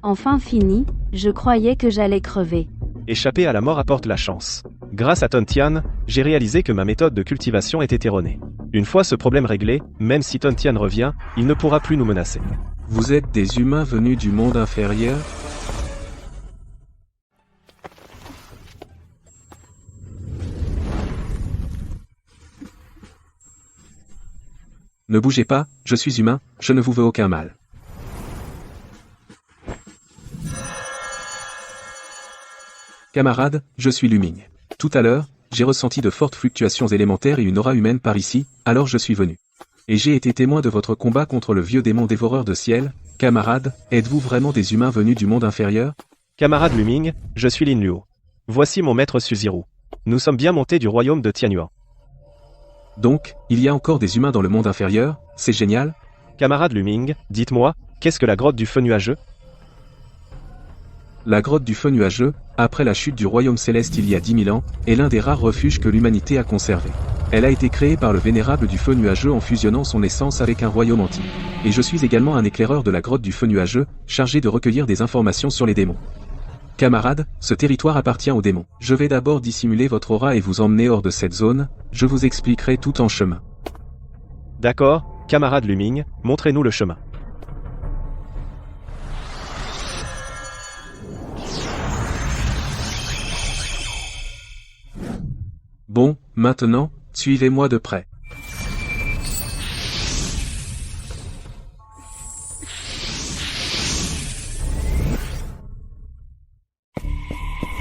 Enfin fini, je croyais que j'allais crever. Échapper à la mort apporte la chance. Grâce à Tontian, j'ai réalisé que ma méthode de cultivation était erronée. Une fois ce problème réglé, même si Tontian revient, il ne pourra plus nous menacer. Vous êtes des humains venus du monde inférieur? Ne bougez pas, je suis humain, je ne vous veux aucun mal. Camarade, je suis Luming. Tout à l'heure, j'ai ressenti de fortes fluctuations élémentaires et une aura humaine par ici, alors je suis venu. Et j'ai été témoin de votre combat contre le vieux démon dévoreur de ciel. Camarade, êtes-vous vraiment des humains venus du monde inférieur? Camarade Luming, je suis Lin Luo. Voici mon maître Suziru. Nous sommes bien montés du royaume de Tianyuan. Donc, il y a encore des humains dans le monde inférieur, c'est génial. Camarade Luming, dites-moi, qu'est-ce que la grotte du feu nuageux? La grotte du feu nuageux, après la chute du royaume céleste il y a 10 000 ans, est l'un des rares refuges que l'humanité a conservé. Elle a été créée par le vénérable du feu nuageux en fusionnant son essence avec un royaume antique. Et je suis également un éclaireur de la grotte du feu nuageux, chargé de recueillir des informations sur les démons. Camarade, ce territoire appartient aux démons. Je vais d'abord dissimuler votre aura et vous emmener hors de cette zone, je vous expliquerai tout en chemin. D'accord, camarade Luming, montrez-nous le chemin. Bon, maintenant, suivez-moi de près.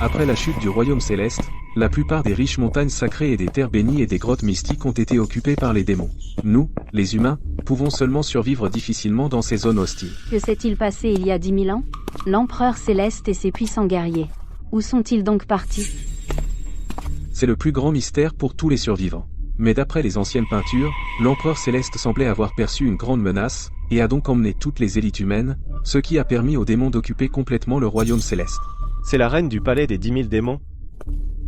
Après la chute du royaume céleste, la plupart des riches montagnes sacrées et des terres bénies et des grottes mystiques ont été occupées par les démons. Nous, les humains, pouvons seulement survivre difficilement dans ces zones hostiles. Que s'est-il passé il y a 10 000 ans? L'empereur céleste et ses puissants guerriers. Où sont-ils donc partis? C'est le plus grand mystère pour tous les survivants. Mais d'après les anciennes peintures, l'empereur céleste semblait avoir perçu une grande menace, et a donc emmené toutes les élites humaines, ce qui a permis aux démons d'occuper complètement le royaume céleste. C'est la reine du palais des 10 000 démons?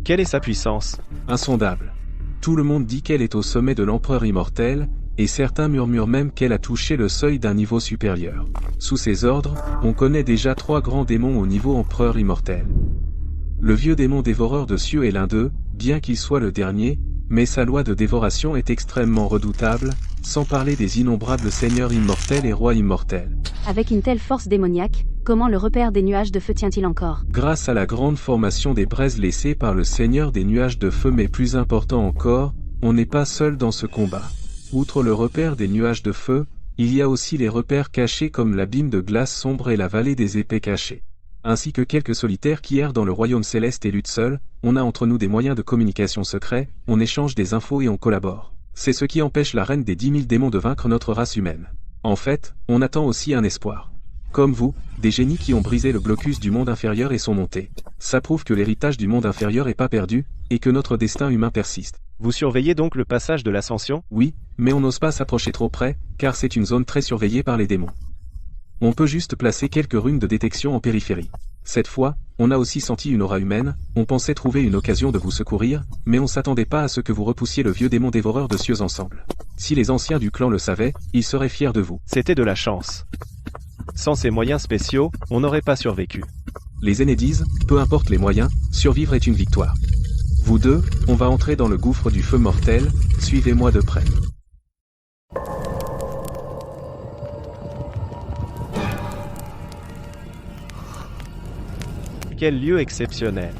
Quelle est sa puissance? Insondable. Tout le monde dit qu'elle est au sommet de l'empereur immortel, et certains murmurent même qu'elle a touché le seuil d'un niveau supérieur. Sous ses ordres, on connaît déjà 3 grands démons au niveau empereur immortel. Le vieux démon dévoreur de cieux est l'un d'eux, bien qu'il soit le dernier, mais sa loi de dévoration est extrêmement redoutable, sans parler des innombrables seigneurs immortels et rois immortels. Avec une telle force démoniaque, comment le repère des nuages de feu tient-il encore? Grâce à la grande formation des braises laissées par le seigneur des nuages de feu, mais plus important encore, on n'est pas seul dans ce combat. Outre le repère des nuages de feu, il y a aussi les repères cachés comme l'abîme de glace sombre et la vallée des épées cachées. Ainsi que quelques solitaires qui errent dans le royaume céleste et luttent seuls, on a entre nous des moyens de communication secrets, on échange des infos et on collabore. C'est ce qui empêche la reine des 10 000 démons de vaincre notre race humaine. En fait, on attend aussi un espoir. Comme vous, des génies qui ont brisé le blocus du monde inférieur et sont montés. Ça prouve que l'héritage du monde inférieur est pas perdu, et que notre destin humain persiste. Vous surveillez donc le passage de l'ascension? Oui, mais on n'ose pas s'approcher trop près, car c'est une zone très surveillée par les démons. On peut juste placer quelques runes de détection en périphérie. Cette fois, on a aussi senti une aura humaine, on pensait trouver une occasion de vous secourir, mais on s'attendait pas à ce que vous repoussiez le vieux démon dévoreur de cieux ensemble. Si les anciens du clan le savaient, ils seraient fiers de vous. C'était de la chance. Sans ces moyens spéciaux, on n'aurait pas survécu. Les aînés disent, peu importe les moyens, survivre est une victoire. Vous deux, on va entrer dans le gouffre du feu mortel, suivez-moi de près. Quel lieu exceptionnel.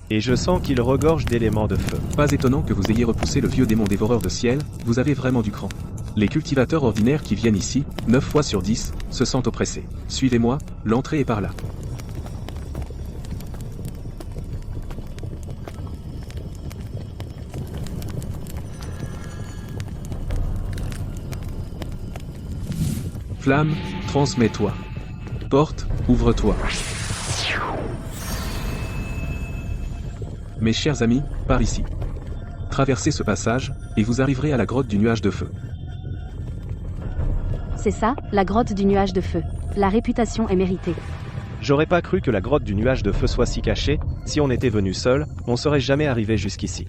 Et je sens qu'il regorge d'éléments de feu. Pas étonnant que vous ayez repoussé le vieux démon dévoreur de ciel, vous avez vraiment du cran. Les cultivateurs ordinaires qui viennent ici, 9 fois sur 10, se sentent oppressés. Suivez-moi, l'entrée est par là. Flamme, transmets-toi. Porte, ouvre-toi. Mes chers amis, par ici. Traversez ce passage, et vous arriverez à la grotte du nuage de feu. C'est ça, la grotte du nuage de feu. La réputation est méritée. J'aurais pas cru que la grotte du nuage de feu soit si cachée, si on était venu seul, on serait jamais arrivé jusqu'ici.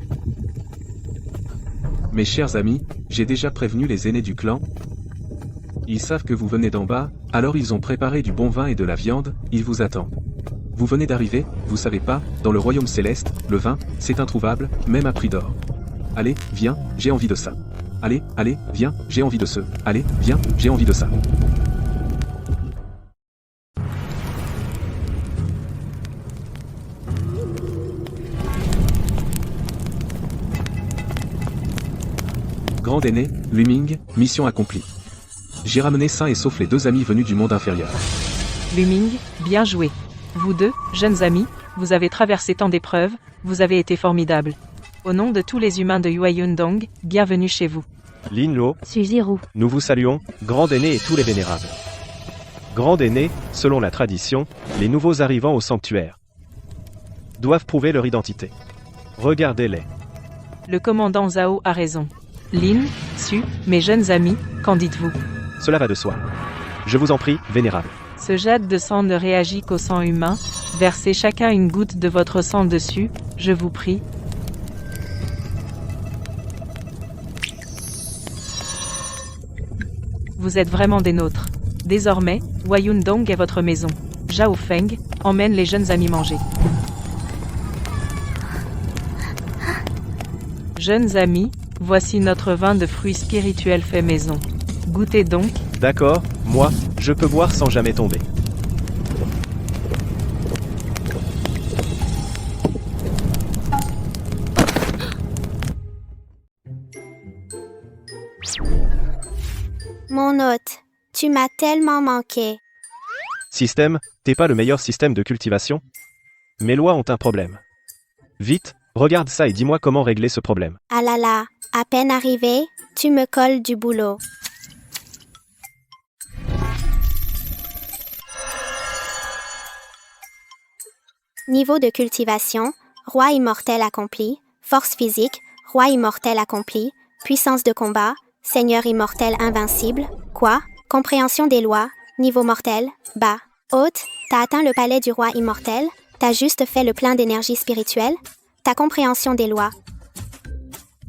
Mes chers amis, j'ai déjà prévenu les aînés du clan. Ils savent que vous venez d'en bas, alors ils ont préparé du bon vin et de la viande, ils vous attendent. Vous venez d'arriver, vous savez pas, dans le royaume céleste, le vin, c'est introuvable, même à prix d'or. Allez, viens, j'ai envie de ça. Allez, allez, viens, j'ai envie de ce. Allez, viens, j'ai envie de ça. Grand Aîné, Luming, mission accomplie. J'ai ramené sains et sauf les 2 amis venus du monde inférieur. Luming, bien joué. Vous deux, jeunes amis, vous avez traversé tant d'épreuves, vous avez été formidables. Au nom de tous les humains de Huayundong, bienvenue chez vous. Lin Luo, Suziru. nous vous saluons, Grand Aîné et tous les vénérables. Grand Aîné, selon la tradition, les nouveaux arrivants au sanctuaire doivent prouver leur identité. Regardez-les. Le commandant Zhao a raison. Lin, Su, mes jeunes amis, qu'en dites-vous? Cela va de soi. Je vous en prie, vénérable. Ce jade de sang ne réagit qu'au sang humain. Versez chacun une goutte de votre sang dessus, je vous prie. Vous êtes vraiment des nôtres. Désormais, Huayundong est votre maison. Zhao Feng, emmène les jeunes amis manger. Jeunes amis, voici notre vin de fruits spirituels fait maison. Goûtez donc. D'accord, moi, je peux boire sans jamais tomber. Mon hôte, tu m'as tellement manqué. Système, t'es pas le meilleur système de cultivation? Mes lois ont un problème. Vite, regarde ça et dis-moi comment régler ce problème. Ah là là, à peine arrivé, tu me colles du boulot. Niveau de cultivation, roi immortel accompli, force physique, roi immortel accompli, puissance de combat, seigneur immortel invincible, quoi? Compréhension des lois, niveau mortel, bas. Hôte, t'as atteint le palais du roi immortel, t'as juste fait le plein d'énergie spirituelle, ta compréhension des lois.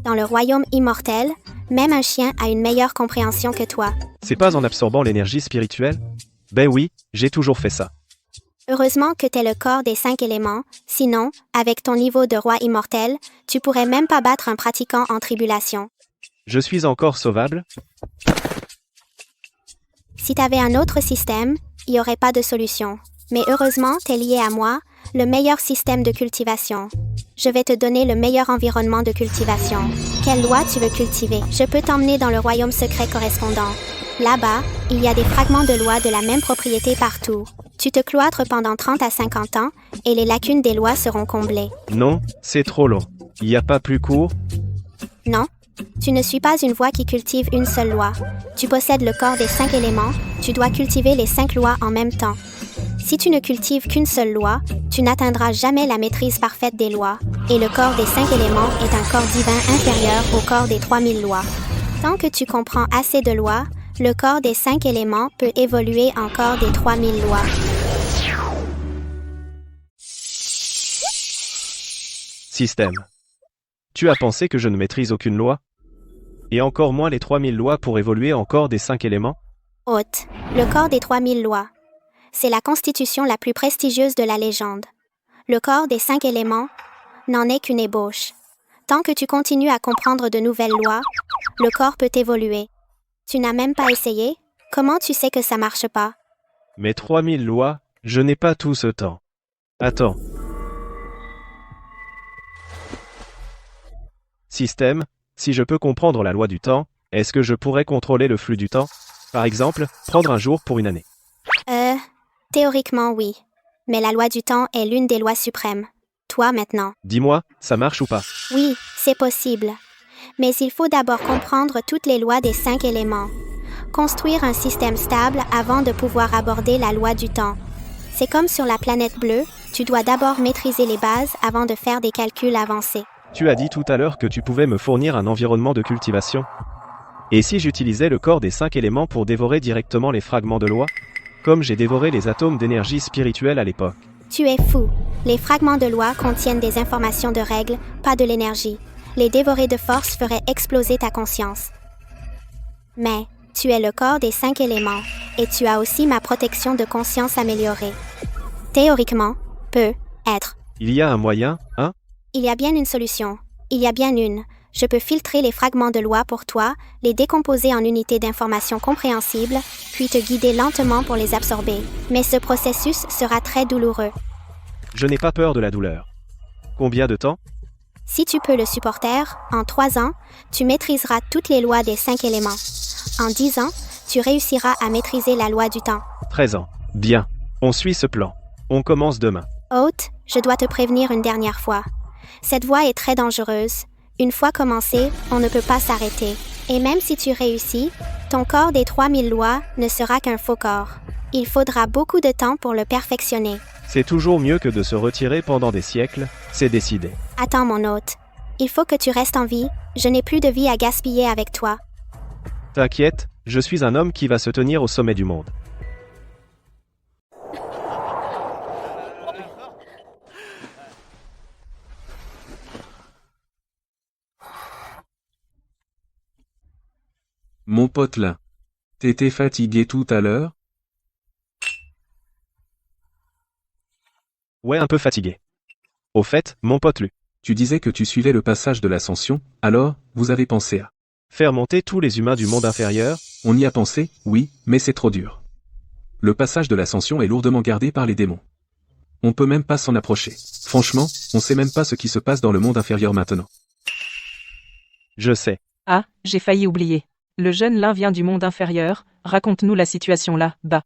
Dans le royaume immortel, même un chien a une meilleure compréhension que toi. C'est pas en absorbant l'énergie spirituelle? Ben oui, j'ai toujours fait ça. Heureusement que t'es le corps des 5 éléments, sinon, avec ton niveau de roi immortel, tu pourrais même pas battre un pratiquant en tribulation. Je suis encore sauvable? Si t'avais un autre système, il n'y aurait pas de solution. Mais heureusement, t'es lié à moi, le meilleur système de cultivation. Je vais te donner le meilleur environnement de cultivation. Quelle loi tu veux cultiver? Je peux t'emmener dans le royaume secret correspondant. Là-bas, il y a des fragments de lois de la même propriété partout. Tu te cloîtres pendant 30 à 50 ans, et les lacunes des lois seront comblées. Non, c'est trop long. Il n'y a pas plus court? Non. Tu ne suis pas une voix qui cultive une seule loi. Tu possèdes le corps des 5 éléments, tu dois cultiver les 5 lois en même temps. Si tu ne cultives qu'une seule loi, tu n'atteindras jamais la maîtrise parfaite des lois, et le corps des 5 éléments est un corps divin inférieur au corps des 3000 lois. Tant que tu comprends assez de lois, le corps des 5 éléments peut évoluer en corps des 3000 lois. Système. Tu as pensé que je ne maîtrise aucune loi? Et encore moins les 3000 lois pour évoluer en corps des 5 éléments? Hôte, le corps des 3000 lois. C'est la constitution la plus prestigieuse de la légende. Le corps des 5 éléments n'en est qu'une ébauche. Tant que tu continues à comprendre de nouvelles lois, le corps peut évoluer. Tu n'as même pas essayé? Comment tu sais que ça marche pas? Mais 3000 lois, je n'ai pas tout ce temps. Attends. Système, si je peux comprendre la loi du temps, est-ce que je pourrais contrôler le flux du temps? Par exemple, prendre un jour pour une année. Théoriquement oui. Mais la loi du temps est l'une des lois suprêmes. Toi maintenant. Dis-moi, ça marche ou pas? Oui, c'est possible. Mais il faut d'abord comprendre toutes les lois des 5 éléments. Construire un système stable avant de pouvoir aborder la loi du temps. C'est comme sur la planète bleue, tu dois d'abord maîtriser les bases avant de faire des calculs avancés. Tu as dit tout à l'heure que tu pouvais me fournir un environnement de cultivation. Et si j'utilisais le corps des 5 éléments pour dévorer directement les fragments de loi? Comme j'ai dévoré les atomes d'énergie spirituelle à l'époque. Tu es fou. Les fragments de loi contiennent des informations de règles, pas de l'énergie. Les dévorer de force ferait exploser ta conscience. Mais, tu es le corps des 5 éléments, et tu as aussi ma protection de conscience améliorée. Théoriquement, peut être. Il y a un moyen, hein? Il y a bien une solution. Il y a bien une. Je peux filtrer les fragments de loi pour toi, les décomposer en unités d'information compréhensibles, puis te guider lentement pour les absorber. Mais ce processus sera très douloureux. Je n'ai pas peur de la douleur. Combien de temps? Si tu peux le supporter, en 3 ans, tu maîtriseras toutes les lois des 5 éléments. En 10 ans, tu réussiras à maîtriser la loi du temps. 13 ans. Bien. On suit ce plan. On commence demain. Hôte, je dois te prévenir une dernière fois. Cette voie est très dangereuse. Une fois commencé, on ne peut pas s'arrêter. Et même si tu réussis, ton corps des 3000 lois ne sera qu'un faux corps. Il faudra beaucoup de temps pour le perfectionner. C'est toujours mieux que de se retirer pendant des siècles, c'est décidé. Attends mon hôte. Il faut que tu restes en vie, je n'ai plus de vie à gaspiller avec toi. T'inquiète, je suis un homme qui va se tenir au sommet du monde. Mon pote là. T'étais fatigué tout à l'heure? Ouais, un peu fatigué. Au fait, mon pote Lu, Tu disais que tu suivais le passage de l'ascension, alors, vous avez pensé à... faire monter tous les humains du monde inférieur? On y a pensé, oui, mais c'est trop dur. Le passage de l'ascension est lourdement gardé par les démons. On peut même pas s'en approcher. Franchement, on sait même pas ce qui se passe dans le monde inférieur maintenant. Je sais. Ah, j'ai failli oublier. Le jeune Lin vient du monde inférieur, raconte-nous la situation là, bas.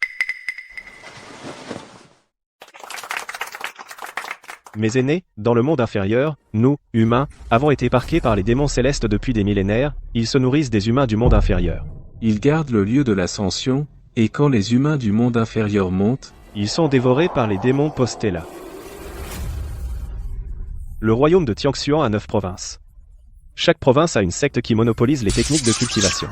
Mes aînés, dans le monde inférieur, nous, humains, avons été parqués par les démons célestes depuis des millénaires, ils se nourrissent des humains du monde inférieur. Ils gardent le lieu de l'ascension, et quand les humains du monde inférieur montent, Ils sont dévorés par les démons postés là. Le royaume de Tianxian a 9 provinces. Chaque province a une secte qui monopolise les techniques de cultivation.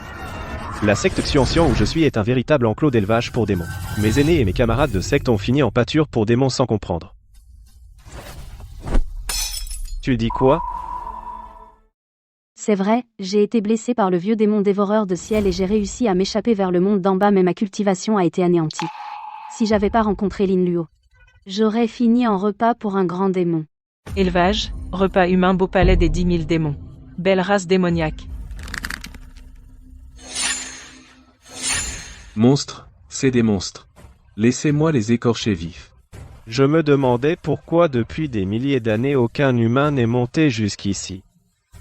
La secte Xianxian où je suis est un véritable enclos d'élevage pour démons. Mes aînés et mes camarades de secte ont fini en pâture pour démons sans comprendre. Tu dis quoi? C'est vrai, j'ai été blessé par le vieux démon dévoreur de ciel et j'ai réussi à m'échapper vers le monde d'en bas mais ma cultivation a été anéantie. Si j'avais pas rencontré Lin Luo, j'aurais fini en repas pour un grand démon. Élevage, repas humain, beau palais des 10 000 démons. Belle race démoniaque. monstres, c'est des monstres. Laissez-moi les écorcher vifs. Je me demandais pourquoi depuis des milliers d'années aucun humain n'est monté jusqu'ici.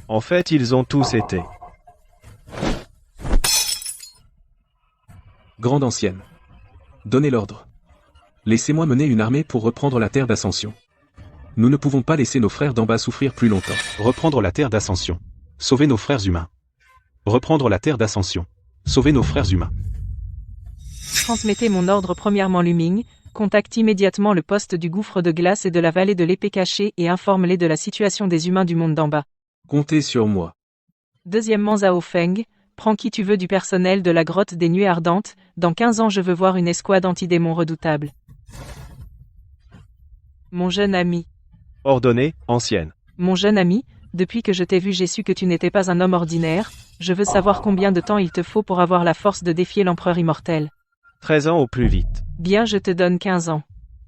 En fait, ils ont tous été. Grande ancienne. Donnez l'ordre. Laissez-moi mener une armée pour reprendre la terre d'ascension. Nous ne pouvons pas laisser nos frères d'en bas souffrir plus longtemps. Reprendre la terre d'ascension. Sauver nos frères humains. Reprendre la terre d'ascension. Sauver nos frères humains. Transmettez mon ordre premièrement Luming, contacte immédiatement le poste du gouffre de glace et de la vallée de l'épée cachée et informe-les de la situation des humains du monde d'en bas. Comptez sur moi. Deuxièmement Zhao Feng, prends qui tu veux du personnel de la grotte des nuées ardentes, dans 15 ans je veux voir une escouade anti-démons redoutable. Mon jeune ami. Ordonnée, ancienne. Mon jeune ami, depuis que je t'ai vu j'ai su que tu n'étais pas un homme ordinaire, je veux savoir combien de temps il te faut pour avoir la force de défier l'empereur immortel. 13 ans au plus vite. Bien je te donne 15 ans.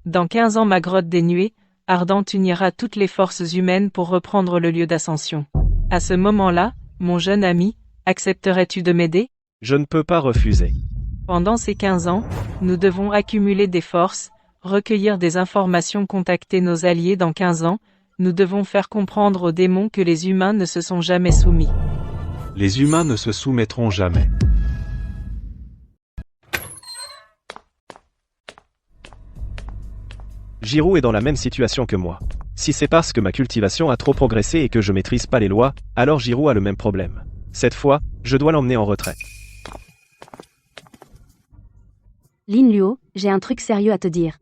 Dans 15 ans ma grotte des nuées ardentes unira toutes les forces humaines pour reprendre le lieu d'ascension. À ce moment-là, mon jeune ami, accepterais-tu de m'aider? Je ne peux pas refuser. Pendant ces 15 ans, nous devons accumuler des forces, recueillir des informations, contacter nos alliés dans 15 ans, nous devons faire comprendre aux démons que les humains ne se sont jamais soumis. Les humains ne se soumettront jamais. Jirou est dans la même situation que moi. Si c'est parce que ma cultivation a trop progressé et que je maîtrise pas les lois, alors Jirou a le même problème. Cette fois, je dois l'emmener en retraite. Lin Luo, j'ai un truc sérieux à te dire.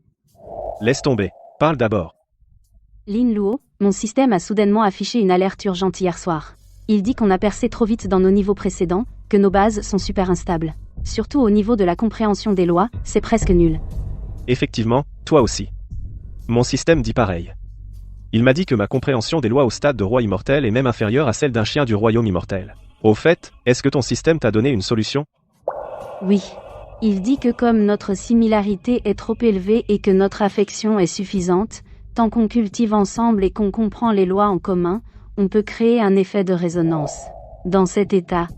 Laisse tomber. Parle d'abord. Lin Luo, mon système a soudainement affiché une alerte urgente hier soir. Il dit qu'on a percé trop vite dans nos niveaux précédents, que nos bases sont super instables. Surtout au niveau de la compréhension des lois, c'est presque nul. Effectivement, toi aussi. Mon système dit pareil. Il m'a dit que ma compréhension des lois au stade de roi immortel est même inférieure à celle d'un chien du royaume immortel. Au fait, est-ce que ton système t'a donné une solution? Oui. Il dit que comme notre similarité est trop élevée et que notre affection est suffisante, tant qu'on cultive ensemble et qu'on comprend les lois en commun, on peut créer un effet de résonance. Dans cet état,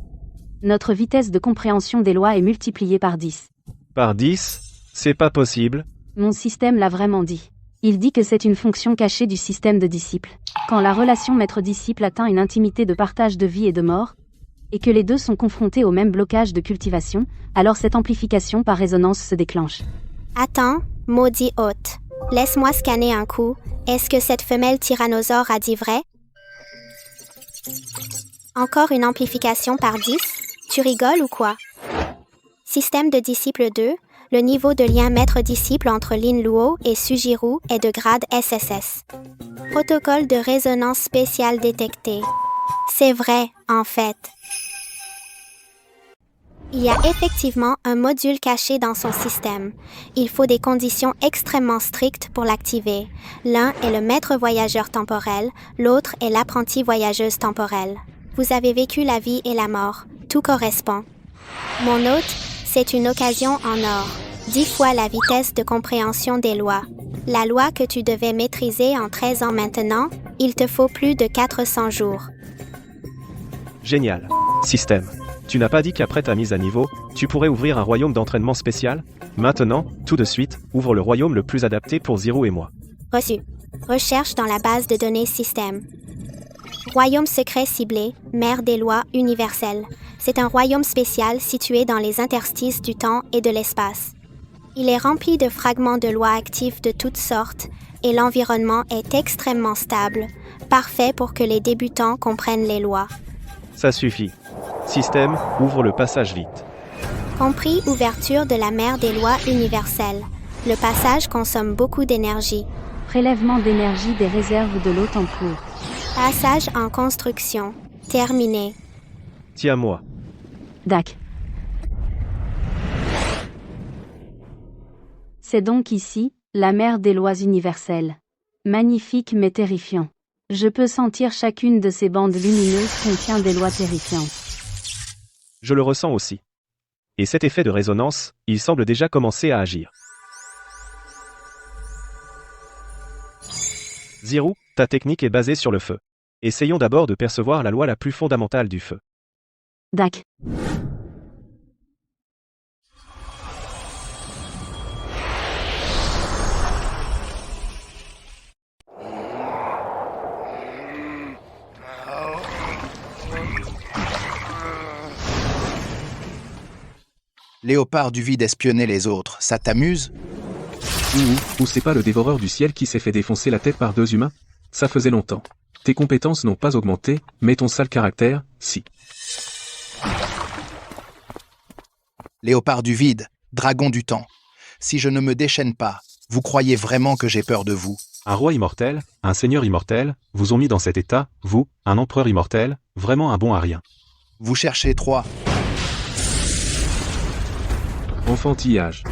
notre vitesse de compréhension des lois est multipliée par 10. Par 10? C'est pas possible. Mon système l'a vraiment dit. Il dit que c'est une fonction cachée du système de disciples. Quand la relation maître-disciple atteint une intimité de partage de vie et de mort, et que les deux sont confrontés au même blocage de cultivation, alors cette amplification par résonance se déclenche. Attends, maudit hôte. Laisse-moi scanner un coup. Est-ce que cette femelle tyrannosaure a dit vrai? Encore une amplification par 10? Tu rigoles ou quoi? Système de disciple 2, le niveau de lien maître-disciple entre Lin Luo et Sujiro est de grade SSS. Protocole de résonance spéciale détecté. C'est vrai, en fait. Il y a effectivement un module caché dans son système. Il faut des conditions extrêmement strictes pour l'activer. L'un est le maître voyageur temporel, l'autre est l'apprentie voyageuse temporelle. Vous avez vécu la vie et la mort. Tout correspond. Mon hôte, c'est une occasion en or. 10 fois la vitesse de compréhension des lois. La loi que tu devais maîtriser en 13 ans maintenant, il te faut plus de 400 jours. Génial. Système. Tu n'as pas dit qu'après ta mise à niveau, tu pourrais ouvrir un royaume d'entraînement spécial? Maintenant, tout de suite, ouvre le royaume le plus adapté pour Zero et moi. Reçu. Recherche dans la base de données système. Royaume secret ciblé, mère des lois universelles. C'est un royaume spécial situé dans les interstices du temps et de l'espace. Il est rempli de fragments de lois actifs de toutes sortes et l'environnement est extrêmement stable, parfait pour que les débutants comprennent les lois. Ça suffit. Système, ouvre le passage vite. Compris ouverture de la mer des lois universelles. Le passage consomme beaucoup d'énergie. Prélèvement d'énergie des réserves de l'hôte en cours. Passage en construction. Terminé. Tiens-moi. DAC. C'est donc ici, la mer des lois universelles. Magnifique mais terrifiant. Je peux sentir chacune de ces bandes lumineuses contient des lois terrifiantes. Je le ressens aussi. Et cet effet de résonance, il semble déjà commencer à agir. Zero, ta technique est basée sur le feu. Essayons d'abord de percevoir la loi la plus fondamentale du feu. DAC. Léopard du vide espionner les autres, ça t'amuse? Ou c'est pas le dévoreur du ciel qui s'est fait défoncer la tête par 2 humains? Ça faisait longtemps. Tes compétences n'ont pas augmenté, mais ton sale caractère, si. Léopard du vide, dragon du temps. Si je ne me déchaîne pas, vous croyez vraiment que j'ai peur de vous? Un roi immortel, un seigneur immortel, vous ont mis dans cet état, vous, un empereur immortel, vraiment un bon à rien. Vous cherchez 3. Enfantillage.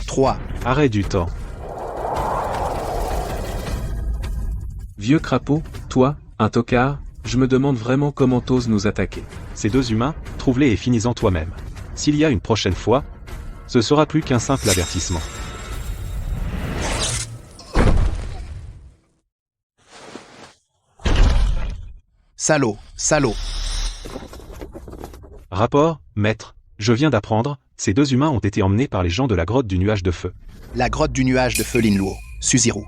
3. Arrêt du temps. Vieux crapaud, toi, un tocard, je me demande vraiment comment t'oses nous attaquer. Ces 2 humains, trouve-les et finis-en toi-même. S'il y a une prochaine fois, ce sera plus qu'un simple avertissement. Salaud, salaud. Rapport, maître, je viens d'apprendre, ces 2 humains ont été emmenés par les gens de la grotte du nuage de feu. La grotte du nuage de feu Lin Luo, Suziro.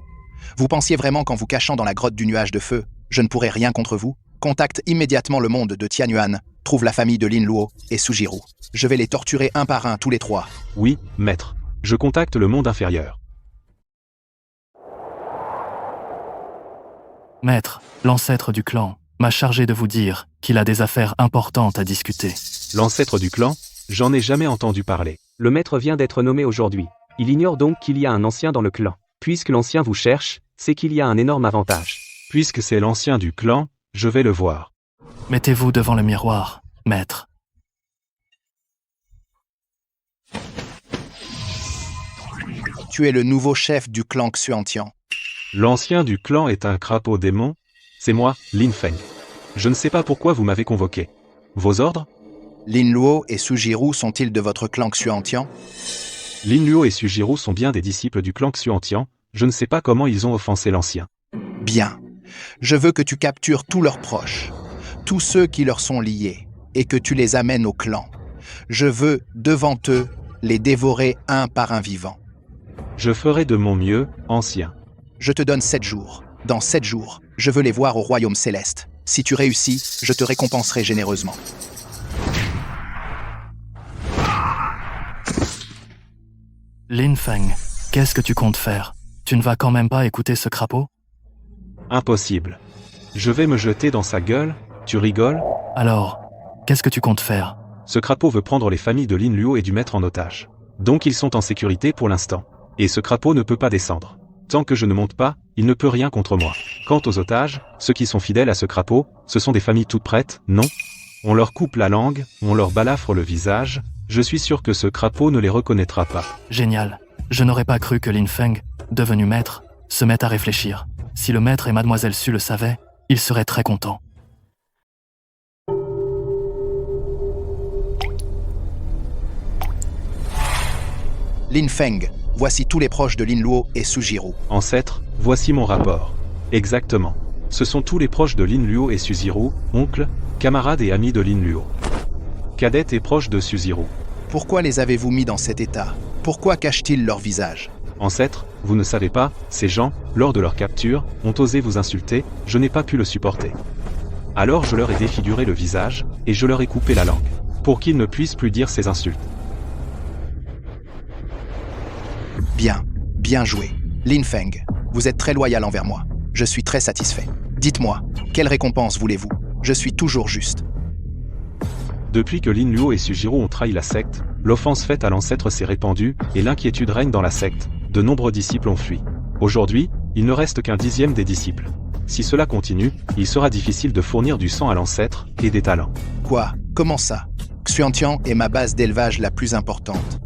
Vous pensiez vraiment qu'en vous cachant dans la grotte du nuage de feu, je ne pourrais rien contre vous? Contacte immédiatement le monde de Tianyuan, trouve la famille de Lin Luo et Sujiro. Je vais les torturer un par un tous les 3. Oui, maître. Je contacte le monde inférieur. Maître, l'ancêtre du clan, m'a chargé de vous dire qu'il a des affaires importantes à discuter. L'ancêtre du clan? J'en ai jamais entendu parler. Le maître vient d'être nommé aujourd'hui. Il ignore donc qu'il y a un ancien dans le clan. Puisque l'ancien vous cherche, c'est qu'il y a un énorme avantage. Puisque c'est l'ancien du clan, je vais le voir. Mettez-vous devant le miroir, maître. Tu es le nouveau chef du clan Xuantian. L'ancien du clan est un crapaud démon? C'est moi, Lin Feng. Je ne sais pas pourquoi vous m'avez convoqué. Vos ordres? Lin Luo et Sujiro sont-ils de votre clan Xuantian? Lin Luo et Sujiro sont bien des disciples du clan Xuantian, je ne sais pas comment ils ont offensé l'ancien. Bien. Je veux que tu captures tous leurs proches, tous ceux qui leur sont liés, et que tu les amènes au clan. Je veux, devant eux, les dévorer un par un vivant. Je ferai de mon mieux, ancien. Je te donne 7 jours. Dans 7 jours, je veux les voir au royaume céleste. Si tu réussis, je te récompenserai généreusement. Lin Feng, qu'est-ce que tu comptes faire? Tu ne vas quand même pas écouter ce crapaud? Impossible. Je vais me jeter dans sa gueule, tu rigoles? Alors, qu'est-ce que tu comptes faire? Ce crapaud veut prendre les familles de Lin Luo et du maître en otage. Donc ils sont en sécurité pour l'instant. Et ce crapaud ne peut pas descendre. Tant que je ne monte pas, il ne peut rien contre moi. Quant aux otages, ceux qui sont fidèles à ce crapaud, ce sont des familles toutes prêtes, non? On leur coupe la langue, on leur balafre le visage, je suis sûr que ce crapaud ne les reconnaîtra pas. Génial. Je n'aurais pas cru que Lin Feng, devenu maître, se mette à réfléchir. Si le maître et Mademoiselle Su le savaient, ils seraient très contents. Lin Feng, voici tous les proches de Lin Luo et Sujiro. Ancêtre, voici mon rapport. Exactement. Ce sont tous les proches de Lin Luo et Sujiro, oncles, camarades et amis de Lin Luo. Cadette est proche de Sujiro. Pourquoi les avez-vous mis dans cet état? Pourquoi cachent-ils leur visage? Ancêtre, vous ne savez pas, ces gens, lors de leur capture, ont osé vous insulter, je n'ai pas pu le supporter. Alors je leur ai défiguré le visage, et je leur ai coupé la langue, pour qu'ils ne puissent plus dire ces insultes. Bien joué. Lin Feng, vous êtes très loyal envers moi. Je suis très satisfait. Dites-moi, quelle récompense voulez-vous? Je suis toujours juste. Depuis que Lin Luo et Sujiro ont trahi la secte, l'offense faite à l'ancêtre s'est répandue, et l'inquiétude règne dans la secte. De nombreux disciples ont fui. Aujourd'hui, il ne reste qu'un 10e des disciples. Si cela continue, il sera difficile de fournir du sang à l'ancêtre, et des talents. Quoi? Comment ça? Xuantian est ma base d'élevage la plus importante.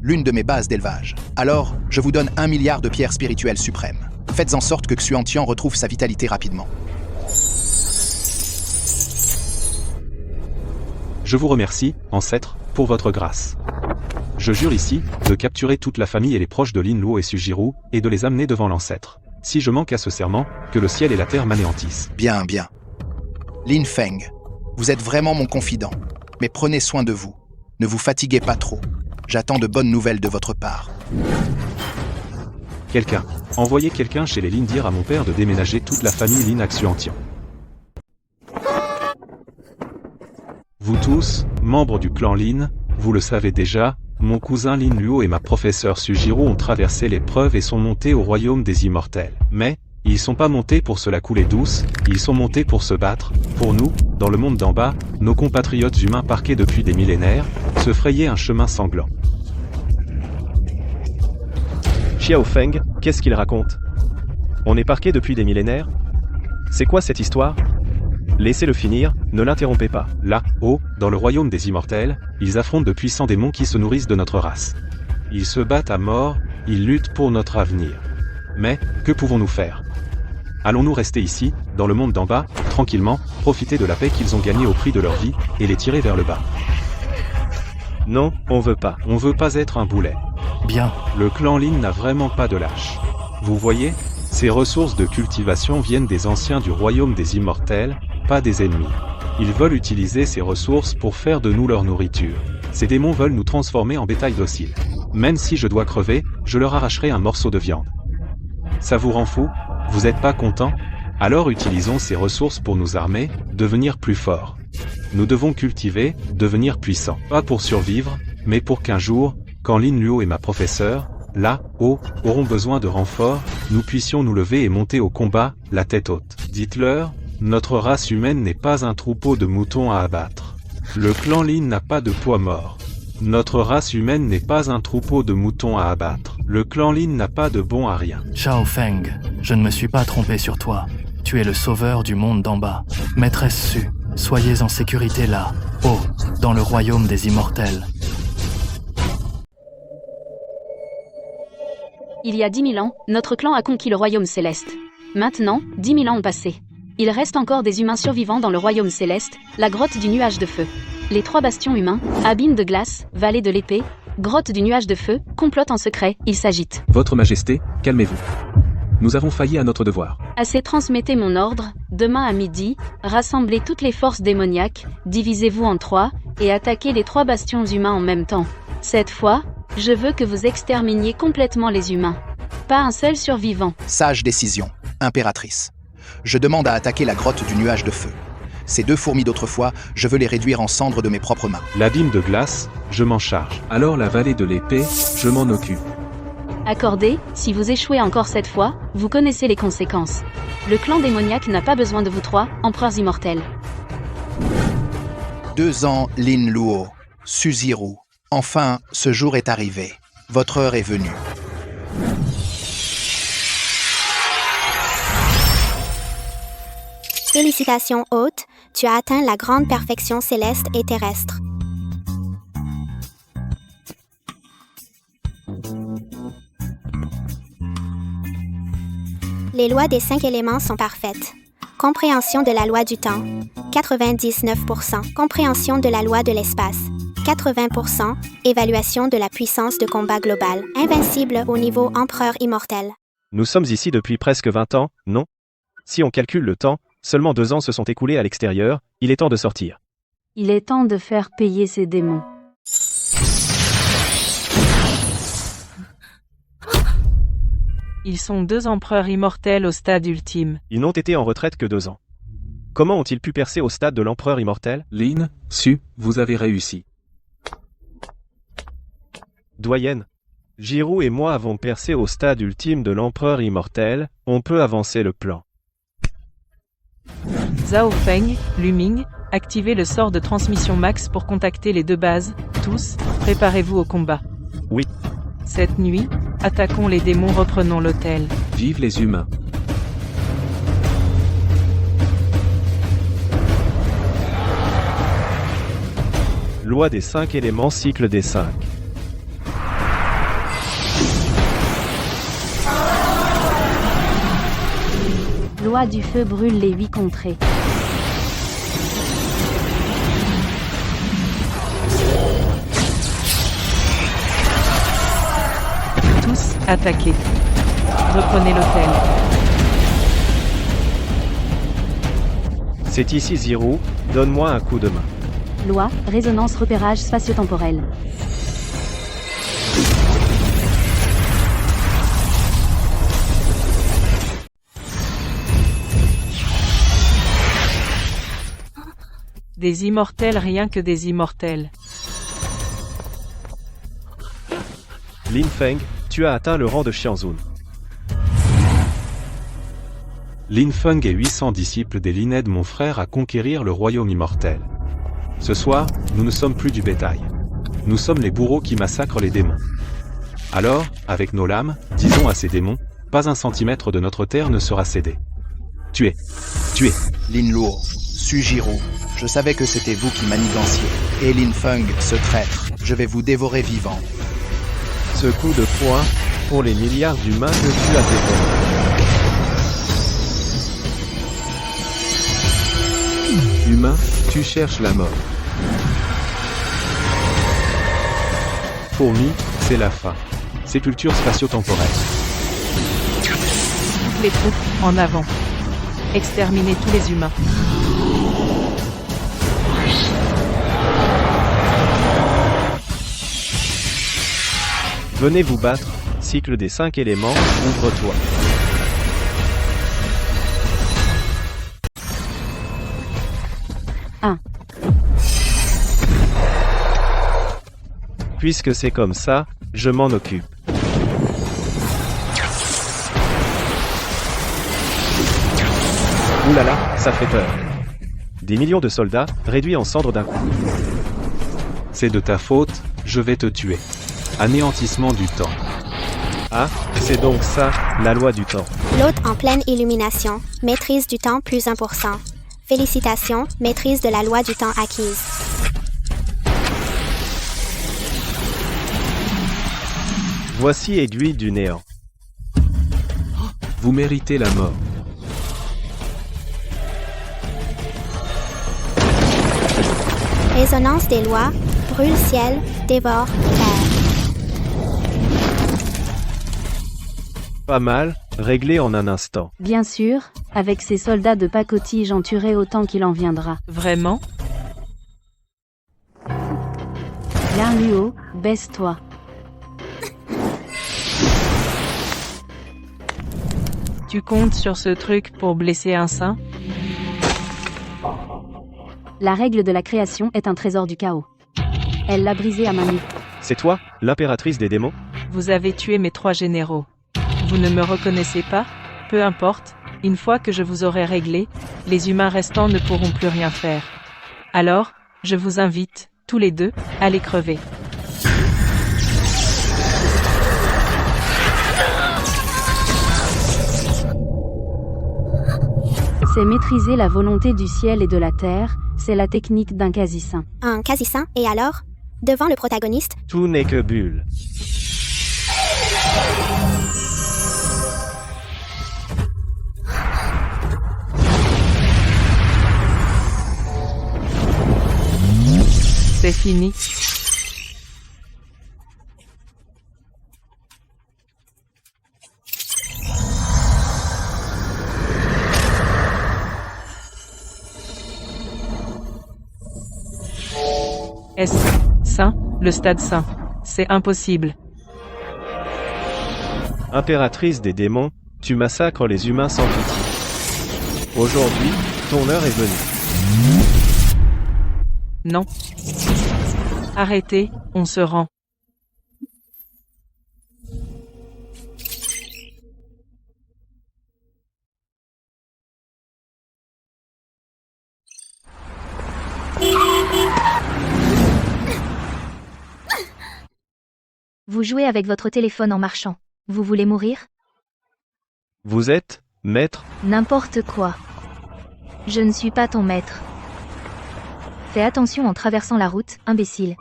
L'une de mes bases d'élevage. Alors, je vous donne 1 milliard de pierres spirituelles suprêmes. Faites en sorte que Xuantian retrouve sa vitalité rapidement. Je vous remercie, ancêtre, pour votre grâce. Je jure ici, de capturer toute la famille et les proches de Lin Luo et Sujiro, et de les amener devant l'ancêtre. Si je manque à ce serment, que le ciel et la terre m'anéantissent. Bien. Lin Feng, vous êtes vraiment mon confident. Mais prenez soin de vous. Ne vous fatiguez pas trop. J'attends de bonnes nouvelles de votre part. Envoyez quelqu'un chez les Lin dire à mon père de déménager toute la famille Lin à Xuantian. Vous tous, membres du clan Lin, vous le savez déjà, mon cousin Lin Luo et ma professeure Sujiro ont traversé l'épreuve et sont montés au royaume des immortels. Mais, ils sont pas montés pour se la couler douce, ils sont montés pour se battre, pour nous, dans le monde d'en bas, nos compatriotes humains parqués depuis des millénaires, se frayer un chemin sanglant. Xiao Feng, qu'est-ce qu'il raconte? On est parqué depuis des millénaires? C'est quoi cette histoire? Laissez-le finir, ne l'interrompez pas. Là, haut, dans le royaume des immortels, ils affrontent de puissants démons qui se nourrissent de notre race. Ils se battent à mort, ils luttent pour notre avenir. Mais, que pouvons-nous faire? Allons-nous rester ici, dans le monde d'en bas, tranquillement, profiter de la paix qu'ils ont gagnée au prix de leur vie, et les tirer vers le bas? Non, on veut pas. On veut pas être un boulet. Bien. Le clan Lin n'a vraiment pas de lâche. Vous voyez, ces ressources de cultivation viennent des anciens du royaume des immortels, pas des ennemis. Ils veulent utiliser ces ressources pour faire de nous leur nourriture. Ces démons veulent nous transformer en bétail docile. Même si je dois crever, je leur arracherai un morceau de viande. Ça vous rend fou? Vous êtes pas content? Alors utilisons ces ressources pour nous armer, devenir plus forts. Nous devons cultiver, devenir puissants. Pas pour survivre, mais pour qu'un jour, quand Lin Luo et ma professeure, là, haut, auront besoin de renforts, nous puissions nous lever et monter au combat, la tête haute. Dites-leur, notre race humaine n'est pas un troupeau de moutons à abattre. Le clan Lin n'a pas de poids mort. Notre race humaine n'est pas un troupeau de moutons à abattre. Le clan Lin n'a pas de bon à rien. Xiao Feng, je ne me suis pas trompé sur toi. Tu es le sauveur du monde d'en bas. Maîtresse Su, soyez en sécurité là, haut, dans le royaume des immortels. Il y a 10 000 ans, notre clan a conquis le royaume céleste. Maintenant, 10 000 ans ont passé. Il reste encore des humains survivants dans le royaume céleste, la grotte du nuage de feu. Les 3 bastions humains, abîme de glace, vallée de l'épée, grotte du nuage de feu, complotent en secret, ils s'agitent. Votre Majesté, calmez-vous. Nous avons failli à notre devoir. Assez, transmettez mon ordre, demain à midi, rassemblez toutes les forces démoniaques, divisez-vous en 3, et attaquez les 3 bastions humains en même temps. Cette fois, je veux que vous exterminiez complètement les humains. Pas un seul survivant. Sage décision, impératrice. Je demande à attaquer la grotte du nuage de feu. Ces 2 fourmis d'autrefois, je veux les réduire en cendres de mes propres mains. L'abîme de glace, je m'en charge. Alors la vallée de l'épée, je m'en occupe. Accordé, si vous échouez encore cette fois, vous connaissez les conséquences. Le clan démoniaque n'a pas besoin de vous 3, empereurs immortels. 2 ans, Lin Luo, Suziru. Enfin, ce jour est arrivé. Votre heure est venue. Félicitations, hôte, tu as atteint la grande perfection céleste et terrestre. Les lois des 5 éléments sont parfaites. Compréhension de la loi du temps, 99%. Compréhension de la loi de l'espace, 80%. Évaluation de la puissance de combat global, invincible au niveau empereur immortel. Nous sommes ici depuis presque 20 ans, non? Si on calcule le temps, seulement 2 ans se sont écoulés à l'extérieur, il est temps de sortir. Il est temps de faire payer ces démons. Ils sont 2 empereurs immortels au stade ultime. Ils n'ont été en retraite que 2 ans. Comment ont-ils pu percer au stade de l'empereur immortel? Lin, Su, vous avez réussi. Doyenne, Jirou et moi avons percé au stade ultime de l'empereur immortel, on peut avancer le plan. Zhao Feng, Luming, activez le sort de transmission max pour contacter les 2 bases. Tous, préparez-vous au combat. Oui. Cette nuit, attaquons les démons, reprenons l'hôtel. Vive les humains. Loi des 5 éléments, cycle des 5. Loi du feu brûle les 8 contrées. Tous, attaquez. Reprenez l'hôtel. C'est ici Zirou, donne-moi un coup de main. Loi, résonance repérage spatio-temporel. Des immortels, rien que des immortels. Lin Feng, tu as atteint le rang de Xianzun. Lin Feng et 800 disciples des Lin aident mon frère à conquérir le royaume immortel. Ce soir, nous ne sommes plus du bétail. Nous sommes les bourreaux qui massacrent les démons. Alors, avec nos lames, disons à ces démons, pas un centimètre de notre terre ne sera cédé. Tuez. Tuez. Lin Luo, Sujiru, je savais que c'était vous qui maniganciez. Et Lin Feng, ce traître, je vais vous dévorer vivant. Ce coup de poing, pour les milliards d'humains que tu as dévorés. Humain, tu cherches la mort. Fourmi, c'est la fin. Sépulture spatio-temporelle. Toutes les troupes, en avant. Exterminez tous les humains. Venez vous battre, cycle des 5 éléments, ouvre-toi. Puisque c'est comme ça, je m'en occupe. Ouh là là, ça fait peur. Des millions de soldats, réduits en cendres d'un coup. C'est de ta faute, je vais te tuer. Anéantissement du temps. Ah, c'est donc ça, la loi du temps. L'hôte en pleine illumination, maîtrise du temps plus 1%. Félicitations, maîtrise de la loi du temps acquise. Voici aiguille du néant. Vous méritez la mort. Résonance des lois, brûle ciel, dévore terre. Pas mal, réglé en un instant. Bien sûr, avec ces soldats de pacotille j'en tuerai autant qu'il en viendra. Vraiment? Lin Luo, baisse-toi. Tu comptes sur ce truc pour blesser un saint? La règle de la création est un trésor du chaos. Elle l'a brisé à main nue. C'est toi, l'impératrice des démons? Vous avez tué mes 3 généraux. Vous ne me reconnaissez pas? Peu importe, une fois que je vous aurai réglé, les humains restants ne pourront plus rien faire. Alors, je vous invite, tous les deux, à les crever. C'est maîtriser la volonté du ciel et de la terre, c'est la technique d'un quasi-saint. Un quasi-saint, et alors? Devant le protagoniste, Tout n'est que bulle. C'est fini. Est-ce saint, le stade saint? C'est impossible. Impératrice des démons, tu massacres les humains sans pitié. Aujourd'hui, ton heure est venue. Non. Arrêtez, on se rend. Vous jouez avec votre téléphone en marchant. Vous voulez mourir? Vous êtes, maître? N'importe quoi. Je ne suis pas ton maître. Fais attention en traversant la route, imbécile.